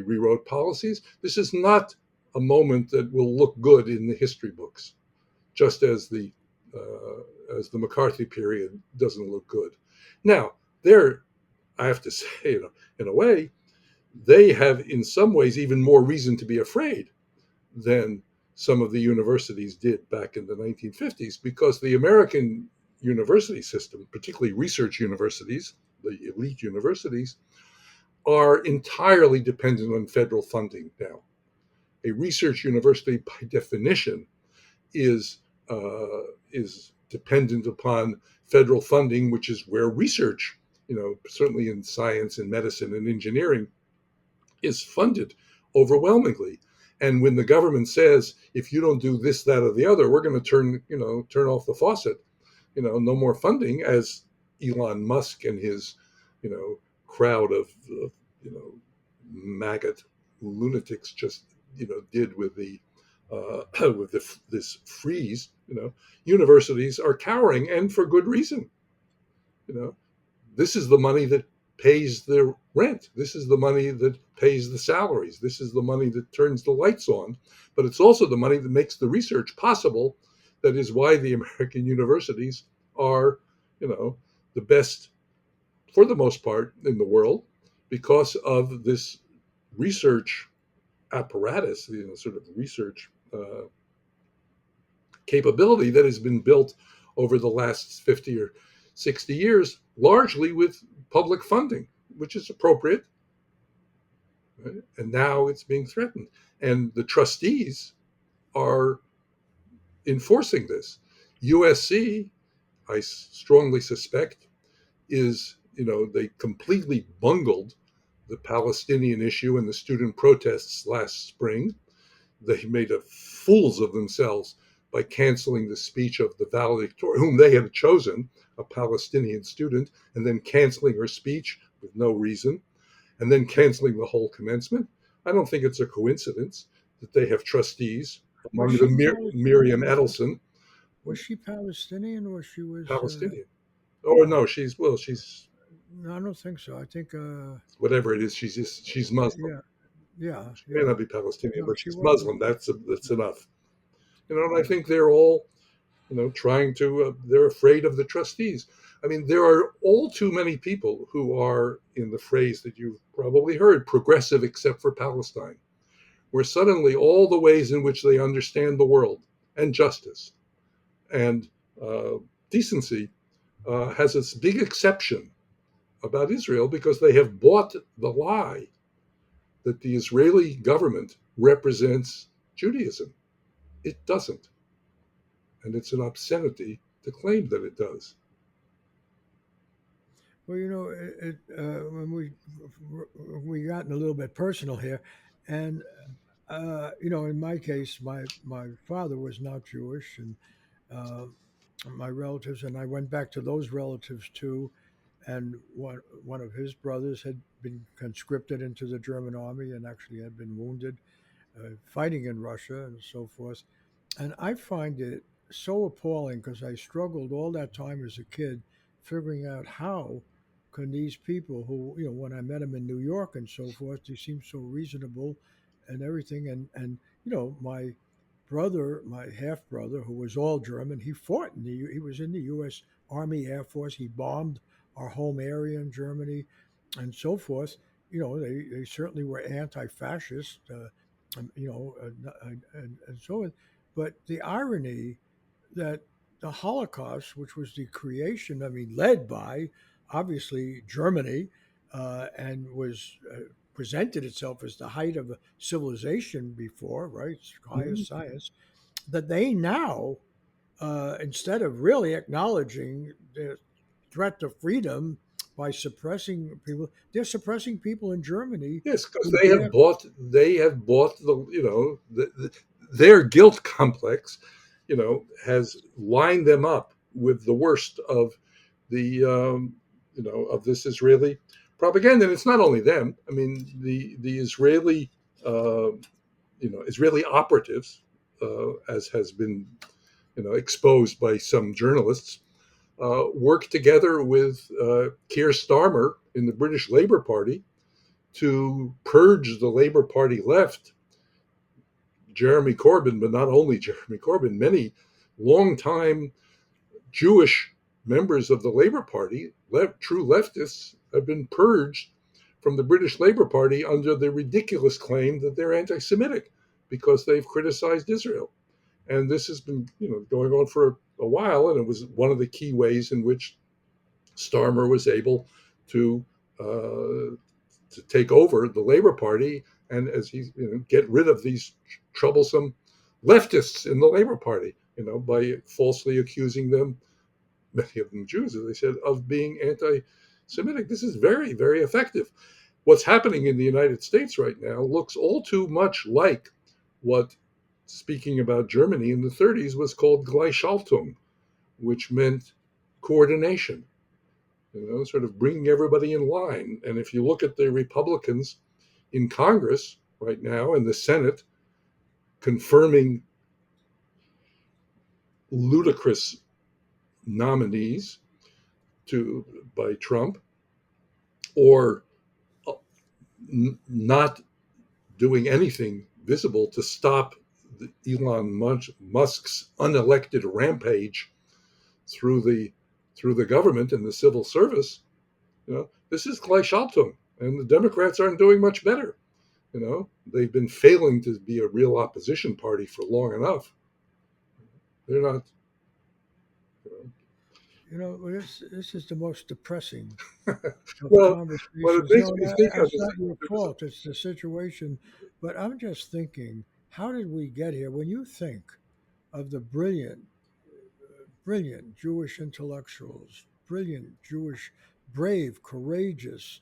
rewrote policies. This is not a moment that will look good in the history books, just as the McCarthy period doesn't look good. Now, there, I have to say, in a way, they have in some ways even more reason to be afraid than some of the universities did back in the 1950s, because the American university system, particularly research universities, the elite universities, are entirely dependent on federal funding now. A research university, by definition, is is dependent upon federal funding, which is where research, certainly in science and medicine and engineering, is funded overwhelmingly. And when the government says, if you don't do this, that, or the other, we're going to turn off the faucet, no more funding, as Elon Musk and his, crowd of maggot lunatics just, did with the with this freeze. Universities are cowering, and for good reason. You know, this is the money that pays the rent. This is the money that pays the salaries. This is the money that turns the lights on. But it's also the money that makes the research possible. That is why the American universities are, the best for the most part in the world, because of this research apparatus, sort of research capability that has been built over the last 50 or 60 years, largely with public funding, which is appropriate. Right? And now it's being threatened. And the trustees are enforcing this. USC, I strongly suspect, they completely bungled the Palestinian issue and the student protests last spring. They made fools of themselves by canceling the speech of the valedictorian, whom they had chosen, a Palestinian student, and then canceling her speech with no reason, and then canceling the whole commencement. I don't think it's a coincidence that they have trustees, Was among she them Miriam Edelson, was she Palestinian or she was? Palestinian. Oh no, she's No, I don't think so. I think. whatever it is. She's Muslim. Yeah, yeah, She may yeah. not be Palestinian, No, but she she's wasn't. Muslim. That's enough. And I think they're all, trying to. They're afraid of the trustees. I mean, there are all too many people who are, in the phrase that you've probably heard, progressive except for Palestine, where suddenly all the ways in which they understand the world and justice and uh, decency has this big exception about Israel, because they have bought the lie that the Israeli government represents Judaism. It doesn't. And it's an obscenity to claim that it does. Well, when we gotten a little bit personal here, and in my case, my father was not Jewish, and uh, my relatives, and I went back to those relatives too. And one of his brothers had been conscripted into the German army and actually had been wounded fighting in Russia and so forth. And I find it so appalling because I struggled all that time as a kid figuring out how can these people who, when I met them in New York and so forth, they seem so reasonable and everything. And my brother, my half brother, who was all German, he fought he was in the U.S. Army Air Force. He bombed our home area in Germany and so forth. They certainly were anti-fascist, and so on. But the irony that the Holocaust, which was the creation, I mean, led by obviously Germany, and was presented itself as the height of civilization before, right? Mhm. Highest science, that they now, instead of really acknowledging the threat to freedom by suppressing people, they're suppressing people in Germany Yes, because who they have dare. bought their guilt complex, has lined them up with the worst of the of this Israeli propaganda. And it's not only them. I mean, the Israeli Israeli operatives, as has been exposed by some journalists, worked together with Keir Starmer in the British Labour Party to purge the Labour Party left, Jeremy Corbyn, but not only Jeremy Corbyn, many longtime Jewish members of the Labour Party, true leftists, have been purged from the British Labour Party under the ridiculous claim that they're anti-Semitic because they've criticized Israel. And this has been, going on for a while, and it was one of the key ways in which Starmer was able to uh, take over the Labour Party, and as he get rid of these troublesome leftists in the Labour Party, by falsely accusing them, many of them Jews, as I said, of being anti-Semitic. This is very, very effective. What's happening in the United States right now looks all too much like what, speaking about Germany in the 30s, was called Gleichschaltung, which meant coordination, sort of bringing everybody in line. And if you look at the Republicans in Congress right now and the Senate confirming ludicrous nominees to by Trump, or not doing anything visible to stop Elon Musk's unelected rampage through the government and the civil service, this is Gleichschaltung, and the Democrats aren't doing much better. They've been failing to be a real opposition party for long enough. They're not. This is the most depressing of Well, what it conversations. makes me think of It's is not your there was fault. It's the situation. But I'm just thinking, how did we get here? When you think of the brilliant Jewish intellectuals, brilliant Jewish, brave, courageous,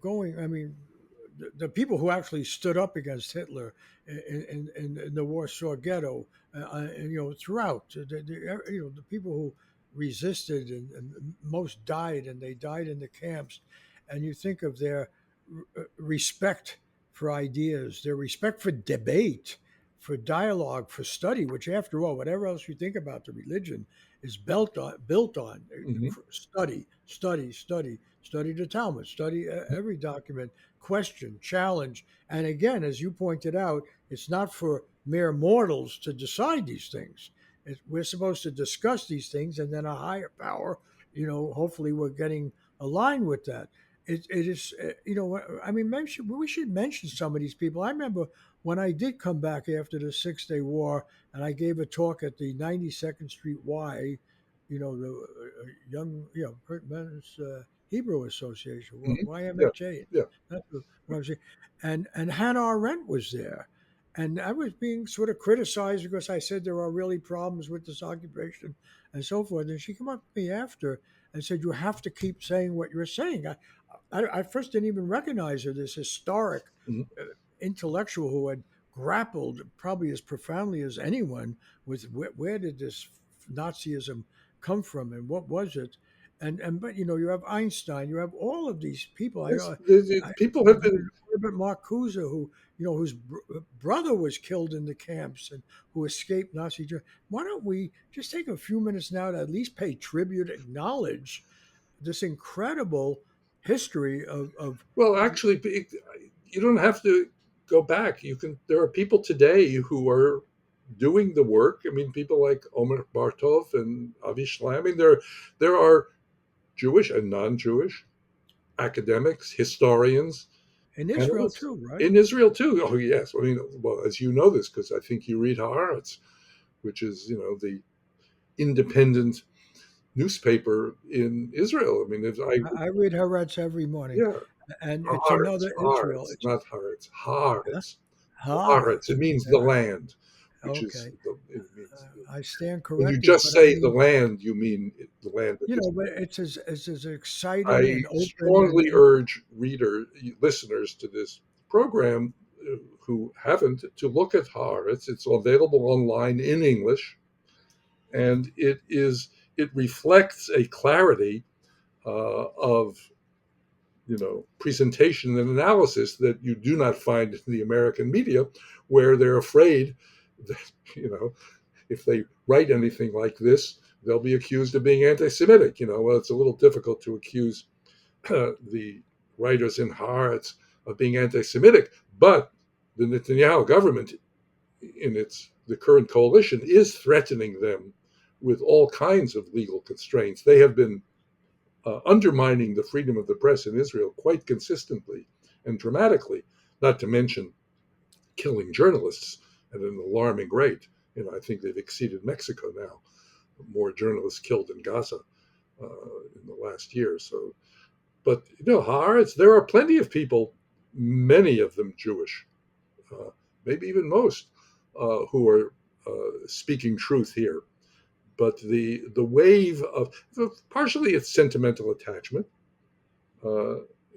going. I mean, the people who actually stood up against Hitler in the Warsaw Ghetto, and throughout the people who resisted and most died, and they died in the camps, and you think of their respect for ideas, their respect for debate, for dialogue, for study, which after all, whatever else you think about the religion, is built on Mhm. study the Talmud, study every document, question, challenge. And again, as you pointed out, it's not for mere mortals to decide these things. We're supposed to discuss these things, and then a higher power, hopefully we're getting aligned with that. It is, I mean, maybe we should mention some of these people. I remember when I did come back after the 6 Day War, and I gave a talk at the 92nd Street Y, the young, Men's Hebrew Association, Mhm. Yeah, YMHA. yeah. That's what I was saying. And Hannah Arendt was there. And I was being sort of criticized because I said there are really problems with this occupation and so forth. And she came up to me after and said, "You have to keep saying what you're saying." I first didn't even recognize her, this historic Mhm. uh, intellectual who had grappled probably as profoundly as anyone with where did this Nazism come from and what was it? And but you have Einstein, you have all of these people. Yes, I people have been. Herbert Marcuse, who whose brother was killed in the camps and who escaped Nazi Germany. Why don't we just take a few minutes now to at least pay tribute, acknowledge this incredible history of Well, actually, you don't have to go back. You can. There are people today who are doing the work. I mean, people like Omer Bartov and Avi Shlaim. I mean, there are Jewish and non-Jewish academics, historians, in Israel analysts too, right? in Israel too. Oh, yes. I mean, well, as you know this because I think you read Haaretz, which is the independent newspaper in Israel. I mean, if I I read Haaretz every morning, yeah, and it's Haaretz, another Israel. Haaretz, It's not Haaretz, huh? Haaretz, Haaretz. Haaretz. It means the Okay, land, which is okay. it means I stand when you corrected, just but I say the mean, land, you mean the land of Israel. but it's as exciting I and open strongly urge listeners to this program who haven't to look at Haaretz. It's available online in English, and it reflects a clarity of presentation and analysis that you do not find in the American media, where they're afraid that if they write anything like this, they'll be accused of being anti-Semitic. Well, it's a little difficult to accuse the writers in Haaretz of being anti-Semitic, but the Netanyahu government, in the current coalition, is threatening them with all kinds of legal constraints. They have been undermining the freedom of the press in Israel quite consistently and dramatically, not to mention killing journalists at an alarming rate. I think they've exceeded Mexico now. More journalists killed in Gaza in the last year. So, but Haaretz, there are plenty of people, many of them Jewish, uh, maybe even most, who are speaking truth here. But the wave of partially it's sentimental attachment,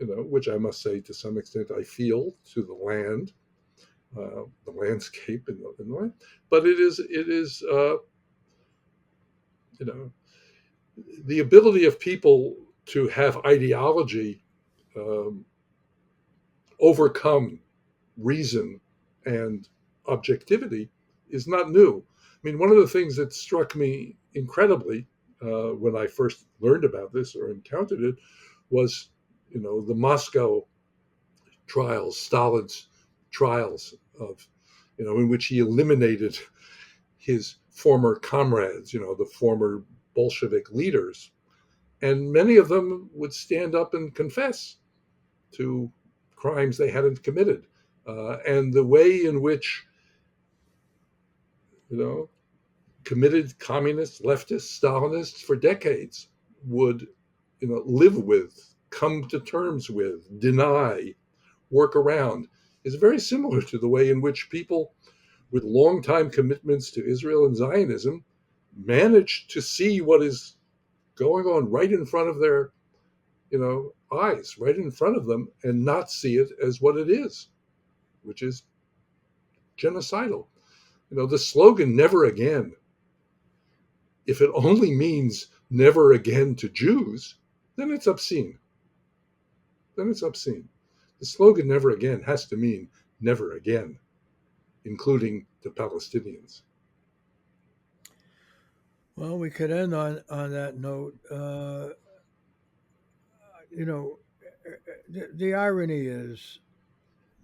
which I must say to some extent I feel to the land, the landscape in the land. But it is you know the ability of people to have ideology um, overcome reason and objectivity is not new. I mean, one of the things that struck me incredibly when I first learned about this or encountered it was, the Moscow trials, Stalin's trials of, in which he eliminated his former comrades, the former Bolshevik leaders. And many of them would stand up and confess to crimes they hadn't committed. And the way in which, you know, committed communists, leftists, Stalinists for decades would, live with, come to terms with, deny, work around is very similar to the way in which people with long-time commitments to Israel and Zionism manage to see what is going on right in front of their, eyes, right in front of them, and not see it as what it is, which is genocidal. The slogan "Never Again," if it only means never again to Jews, then it's obscene. Then it's obscene. The slogan "Never Again" has to mean never again, including the Palestinians. Well, we could end on that note. You know, the irony is,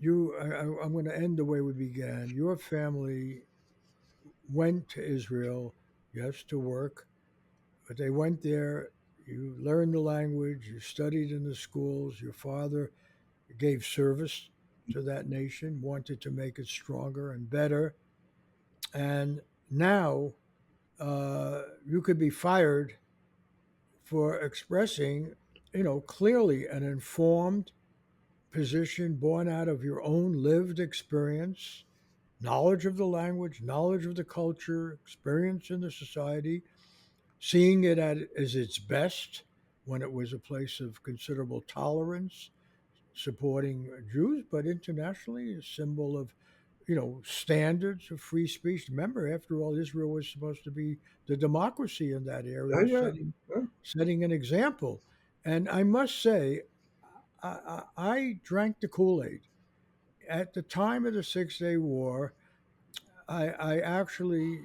I'm going to end the way we began. Your family went to Israel, yes, to work, but they went there. You learned the language. You studied in the schools. Your father gave service to that nation, wanted to make it stronger and better. And now you could be fired for expressing, clearly an informed position born out of your own lived experience, knowledge of the language, knowledge of the culture, experience in the society, seeing it as its best when it was a place of considerable tolerance, supporting Jews, but internationally a symbol of, standards of free speech. Remember, after all, Israel was supposed to be the democracy in that Yeah, area, yeah, setting yeah. setting an example. And I must say, I drank the Kool Aid at the time of the Six Day War. I actually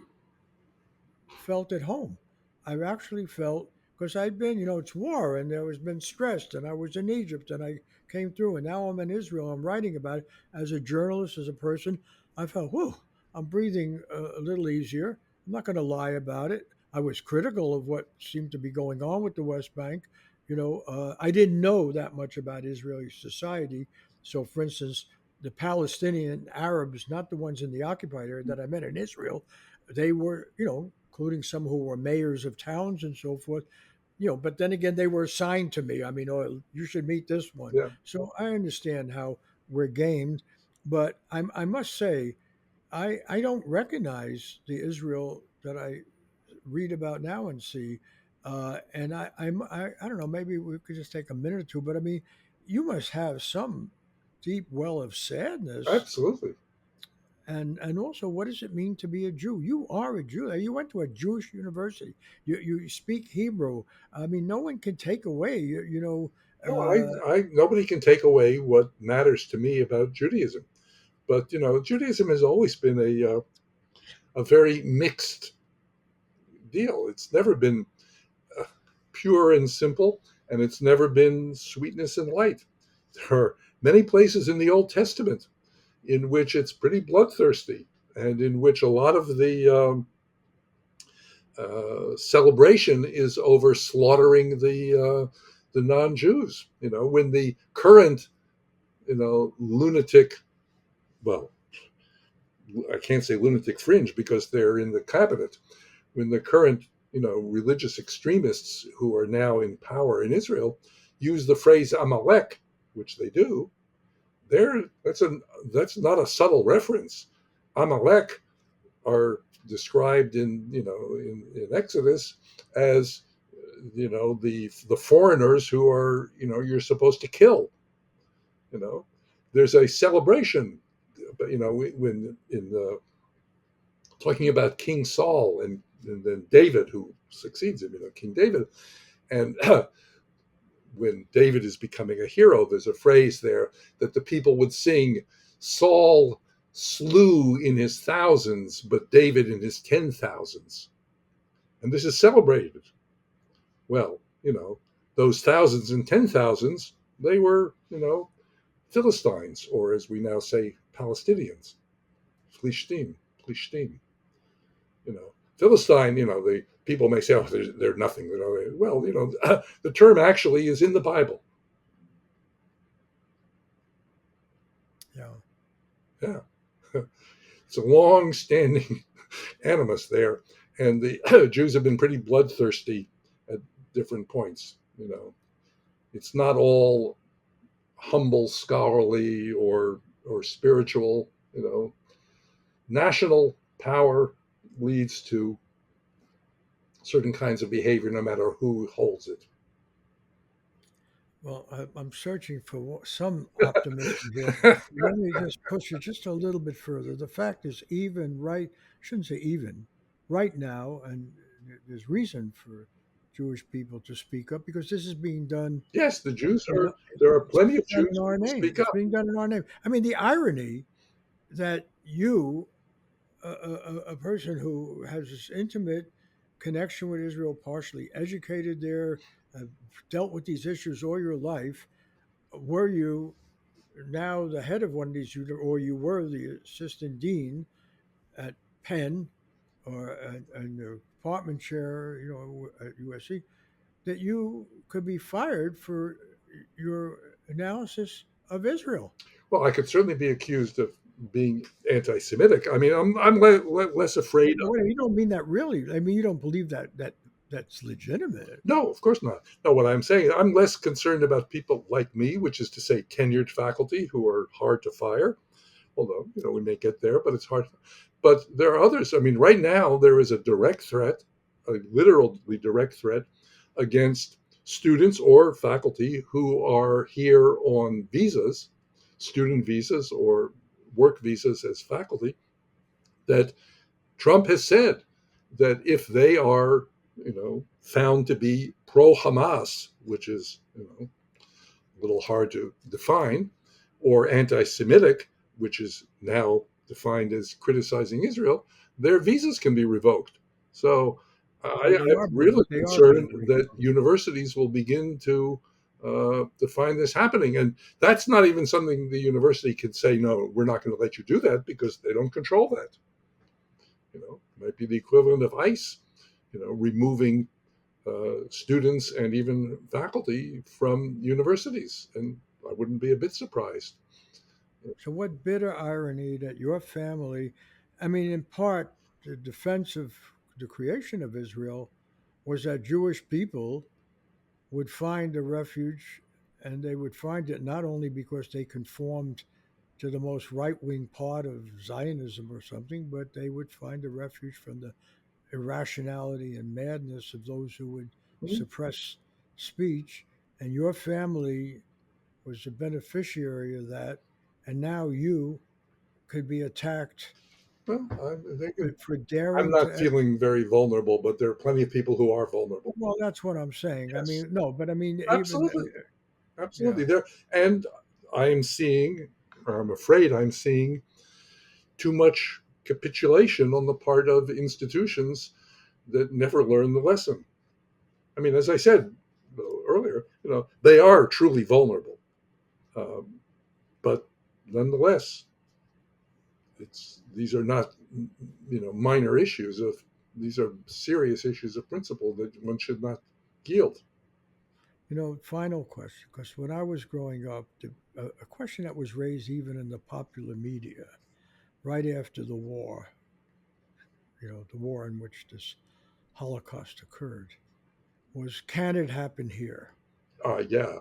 felt at home. I actually felt because I'd been, it's war and there was been stressed, and I was in Egypt and I came through, and now I'm in Israel. I'm writing about it as a journalist, as a person. I felt, whoa, I'm breathing a little easier. I'm not going to lie about it. I was critical of what seemed to be going on with the West Bank. I didn't know that much about Israeli society. So, for instance, the Palestinian Arabs, not the ones in the occupied area that I met in Israel, they were, including some who were mayors of towns and so forth, but then again, they were assigned to me. I mean, oh, you should meet this one. Yeah. So I understand how we're gamed, but I must say, I don't recognize the Israel that I read about now and see. And I don't know, maybe we could just take a minute or two, but I mean, you must have some deep well of sadness, Absolutely. and also, what does it mean to be a Jew? You are a Jew. You went to a Jewish university. You speak Hebrew. I mean, no one can take away. No, I nobody can take away what matters to me about Judaism. But Judaism has always been a very mixed deal. It's never been uh, pure and simple, and it's never been sweetness and light. There are many places in the Old Testament in which it's pretty bloodthirsty, and in which a lot of the celebration is over slaughtering the non-Jews. When the current, lunatic, well, I can't say lunatic fringe because they're in the cabinet. When the current, religious extremists who are now in power in Israel use the phrase Amalek, which they do, there that's not a subtle reference. Amalek are described in Exodus as the foreigners who are you're supposed to kill. You know, there's a celebration, but when in the talking about King Saul and then David who succeeds him, King David, and when David is becoming a hero, there's a phrase there that the people would sing, Saul slew in his thousands, but David in his 10,000s. And this is celebrated. Well, those thousands and 10,000s, they were, Philistines, or as we now say, Palestinians, Plishtim. Philistine, the people may say, oh, they're nothing. Well, the term actually is in the Bible. Yeah. Yeah. It's a long standing animus there. And the Jews have been pretty bloodthirsty at different points. It's not all humble, scholarly, or spiritual. National power leads to certain kinds of behavior, no matter who holds it. Well, I'm searching for some optimism here. Let me just push it just a little bit further. The fact is, even right, I shouldn't say even, right now, and there's reason for Jewish people to speak up because this is being done Yes, the Jews in, are. There are it's plenty being of done Jews in who our will name. speak It's up. being done in our name. I mean, the irony that you, a person who has this intimate connection with Israel, partially educated there, uh, dealt with these issues all your life, were you now the head of one of these or you were the assistant dean at Penn or and the department chair, at USC, that you could be fired for your analysis of Israel. Well, I could certainly be accused of being anti-Semitic. I mean, I'm less afraid But of. wait, you don't mean that really. I mean, you don't believe that's legitimate. No, of course not. No, what I'm saying, I'm less concerned about people like me, which is to say, tenured faculty who are hard to fire. Although we may get there, but it's hard. But there are others. I mean, right now there is a direct threat, a literally direct threat against students or faculty who are here on visas, student visas or work visas as faculty, that Trump has said that if they are, found to be pro Hamas, which is, a little hard to define, or anti Semitic, which is now defined as criticizing Israel, their visas can be revoked. So Well, I'm really they are concerned being that revoked. universities will begin to find this happening. And that's not even something the university can say, no, we're not going to let you do that because they don't control that. It might be the equivalent of ICE, removing students and even faculty from universities. And I wouldn't be a bit surprised. So, what bitter irony that your family, I mean, in part, the defense of the creation of Israel was that Jewish people would find a refuge, and they would find it not only because they conformed to the most right wing part of Zionism or something, but they would find a refuge from the irrationality and madness of those who would Mhm. suppress speech. And your family was the beneficiary of that. And now you could be attacked Well, for I'm daring not to. feeling very vulnerable, but there are plenty of people who are vulnerable. Well, that's what I'm saying. I Yes, mean, no, but I mean, even, absolutely, yeah. absolutely. There, and I'm seeing, or I'm afraid I'm seeing, too much capitulation on the part of institutions that never learn the lesson. I mean, as I said earlier, they are truly vulnerable, um, but nonetheless, these are not minor issues of these are serious issues of principle that one should not yield. Final question, because when I was growing up, a question that was raised even in the popular media right after the war, the war in which this Holocaust occurred, was can it happen here? Yeah.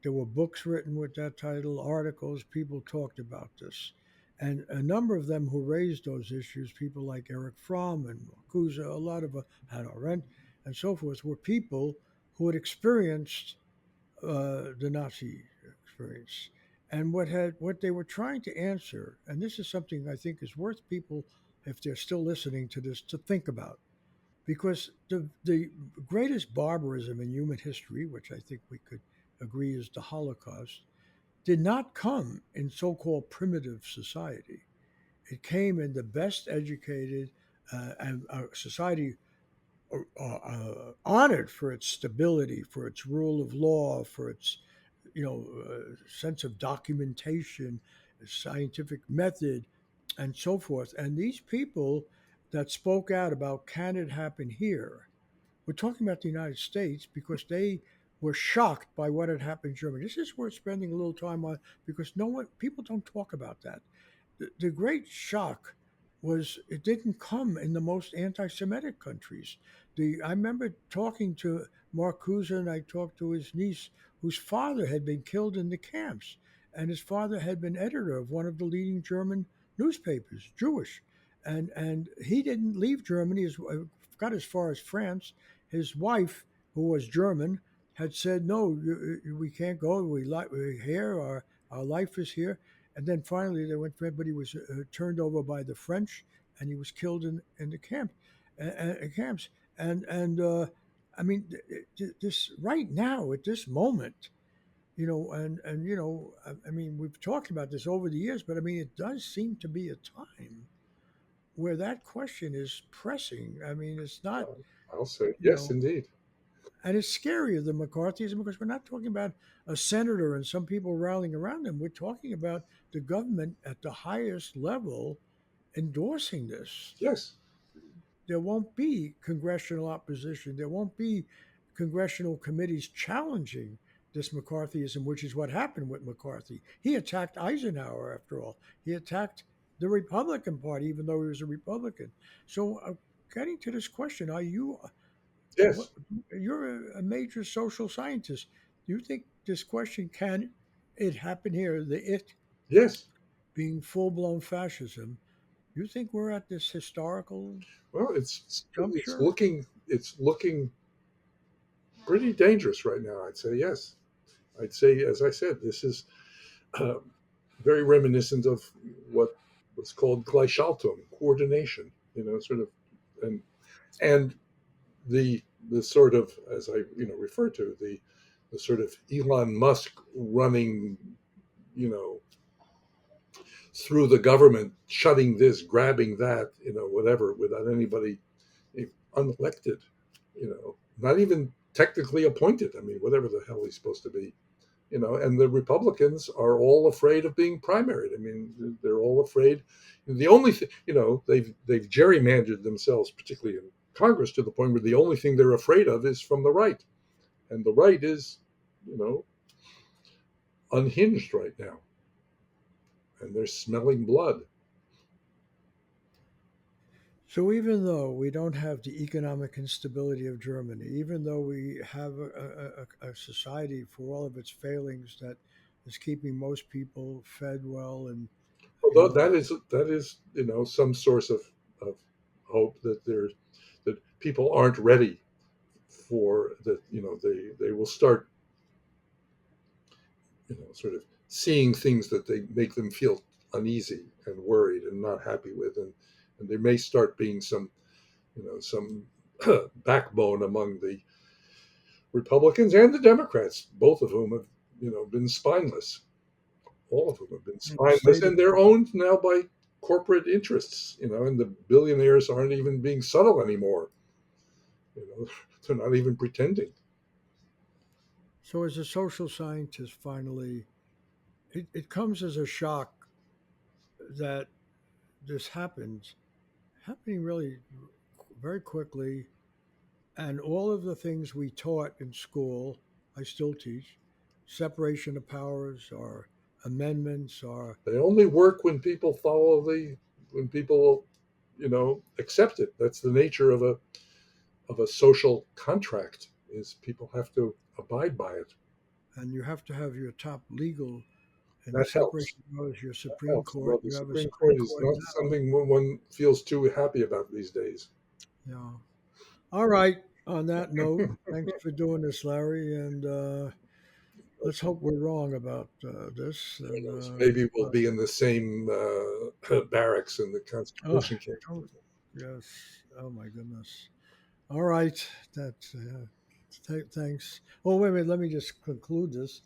There were books written with that title, articles, people talked about this. And a number of them who raised those issues, people like Eric Fromm and Marcuse, a lot of Hannah Arendt, and so forth, were people who had experienced the Nazi experience. And what they were trying to answer, and this is something I think is worth people, if they're still listening to this, to think about, because the greatest barbarism in human history, which I think we could agree is the Holocaust, did not come in so-called primitive society. It came in the best educated and society honored for its stability, for its rule of law, for its sense of documentation, scientific method, and so forth. And these people that spoke out about can it happen here, we're talking about the United States because they were shocked by what had happened in Germany. This is worth spending a little time on because no one people don't talk about that. The great shock was it didn't come in the most anti-Semitic countries. I remember talking to Marcuse and I talked to his niece, whose father had been killed in the camps, and his father had been editor of one of the leading German newspapers, Jewish, and he didn't leave Germany. Got as far as France. His wife, who was German, had said, "No, we can't go. We're here. Our life is here." And then finally, they went. But he was turned over by the French, and he was killed in the camps. And I mean, this right now at this moment, I mean, we've talked about this over the years, but I mean, it does seem to be a time where that question is pressing. I mean, it's not, I'll say you yes, know, indeed. and it's scarier than McCarthyism because we're not talking about a senator and some people rallying around him. We're talking about the government at the highest level endorsing this. Yes, There won't be congressional opposition. There won't be congressional committees challenging this McCarthyism, which is what happened with McCarthy. He attacked Eisenhower, after all. He attacked the Republican Party, even though he was a Republican. So, getting to this question, are you what, yes, you're a major social scientist. Do you think this question can it happen here? The it yes. being full blown fascism. You think we're at this historical Well, it's juncture? looking pretty dangerous right now. I'd say yes. I'd say, as I said, this is uh, very reminiscent of what was called Gleichschaltung, coordination. Sort of, and and the sort of, as I refer to, the sort of Elon Musk running, you know, through the government, shutting this, grabbing that, whatever, without anybody unelected, not even technically appointed. I mean, whatever the hell he's supposed to be. And the Republicans are all afraid of being primaried. I mean, they're all afraid. The only thing, they've gerrymandered themselves, particularly in Congress, to the point where the only thing they're afraid of is from the right, and the right is, you know, unhinged right now, and they're smelling blood. So even though we don't have the economic instability of Germany, even though we have a society for all of its failings that is keeping most people fed well and you Although know that is some source of hope that people aren't ready for that. They will start sort of seeing things that they make them feel uneasy and worried and not happy with, and there may start being some backbone among the Republicans and the Democrats, both of whom have been spineless. All of them have been spineless, and stated. they're owned now by corporate interests. And the billionaires aren't even being subtle anymore. They're not even pretending. So as a social scientist, finally, it comes as a shock that this happens, happening really very quickly, and all of the things we taught in school. I still teach. Separation of powers or amendments or They only work when people follow when people, accept it. That's the nature of a social contract. Is people have to abide by it. and you have to have your top legal in the That helps. separation of powers, your That Supreme helps. Court. Although the You have a Supreme Supreme Court is Court not now. something one feels too happy about these days. Yeah. All right. On that note, thanks for doing this, Larry, and let's hope we're wrong about this. Who And knows? Maybe we'll but be in the same barracks in the oh, concentration camp. don't, yes. Oh my goodness. All right. That's thanks. Oh, wait a minute. Let me just conclude this.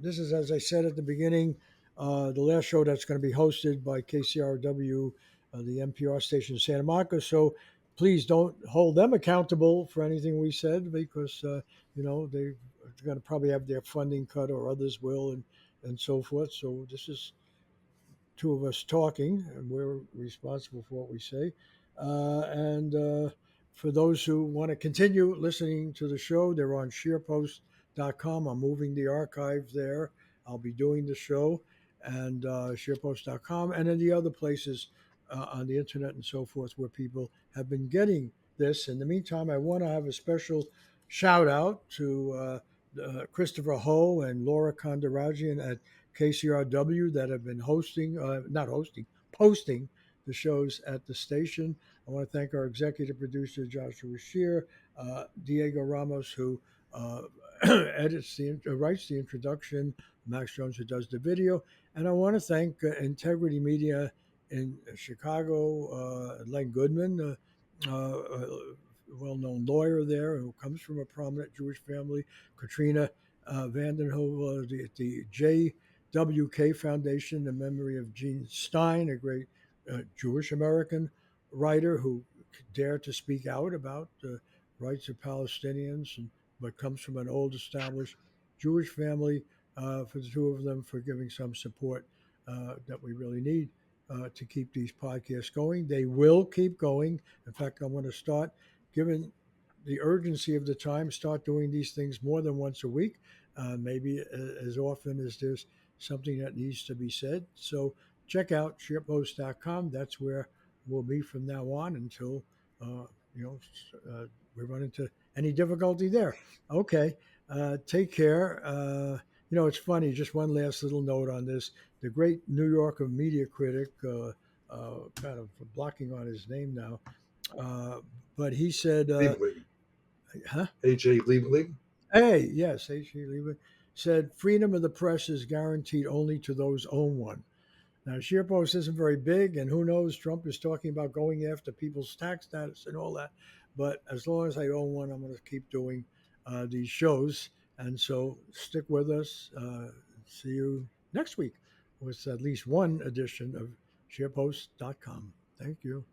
This is, as I said at the beginning, the last show that's going to be hosted by KCRW, the NPR station in Santa Monica. So please don't hold them accountable for anything we said because, they're going to probably have their funding cut or others will and so forth. So this is two of us talking, and we're responsible for what we say. And For those who want to continue listening to the show, they're on sheerpost.com. I'm moving the archive there. I'll be doing the show and sheerpost.com and then the other places on the internet and so forth where people have been getting this. In the meantime, I want to have a special shout out to Christopher Ho and Laura Kondarajian at KCRW that have been not hosting, posting the shows at the station. I want to thank our executive producer, Joshua Shear, Diego Ramos, who uh, writes the introduction, Max Jones, who does the video. And I want to thank Integrity Media in Chicago, Len Goodman, well-known lawyer there who comes from a prominent Jewish family, Katrina Vandenhove, the JWK Foundation in memory of Gene Stein, a great Jewish American writer who dared to speak out about the rights of Palestinians, but comes from an old established Jewish family. For the two of them, for giving some support that we really need to keep these podcasts going. They will keep going. In fact, I want to start, given the urgency of the time, start doing these things more than once a week, maybe as often as there's something that needs to be said. So check out sharepost.com. That's where we'll be from now on until uh, you know we run into any difficulty there. Okay, take care. It's funny. Just one last little note on this: the great New Yorker media critic, kind of blocking on his name now, uh, but he said, Liebling, "Huh? AJ Liebling. Hey, yes, H.G. Lieber said freedom of the press is guaranteed only to those own one." Now, SharePost isn't very big, and who knows? Trump is talking about going after people's tax status and all that. But as long as I own one, I'm going to keep doing these shows. And so stick with us. See you next week with at least one edition of SharePost.com. Thank you.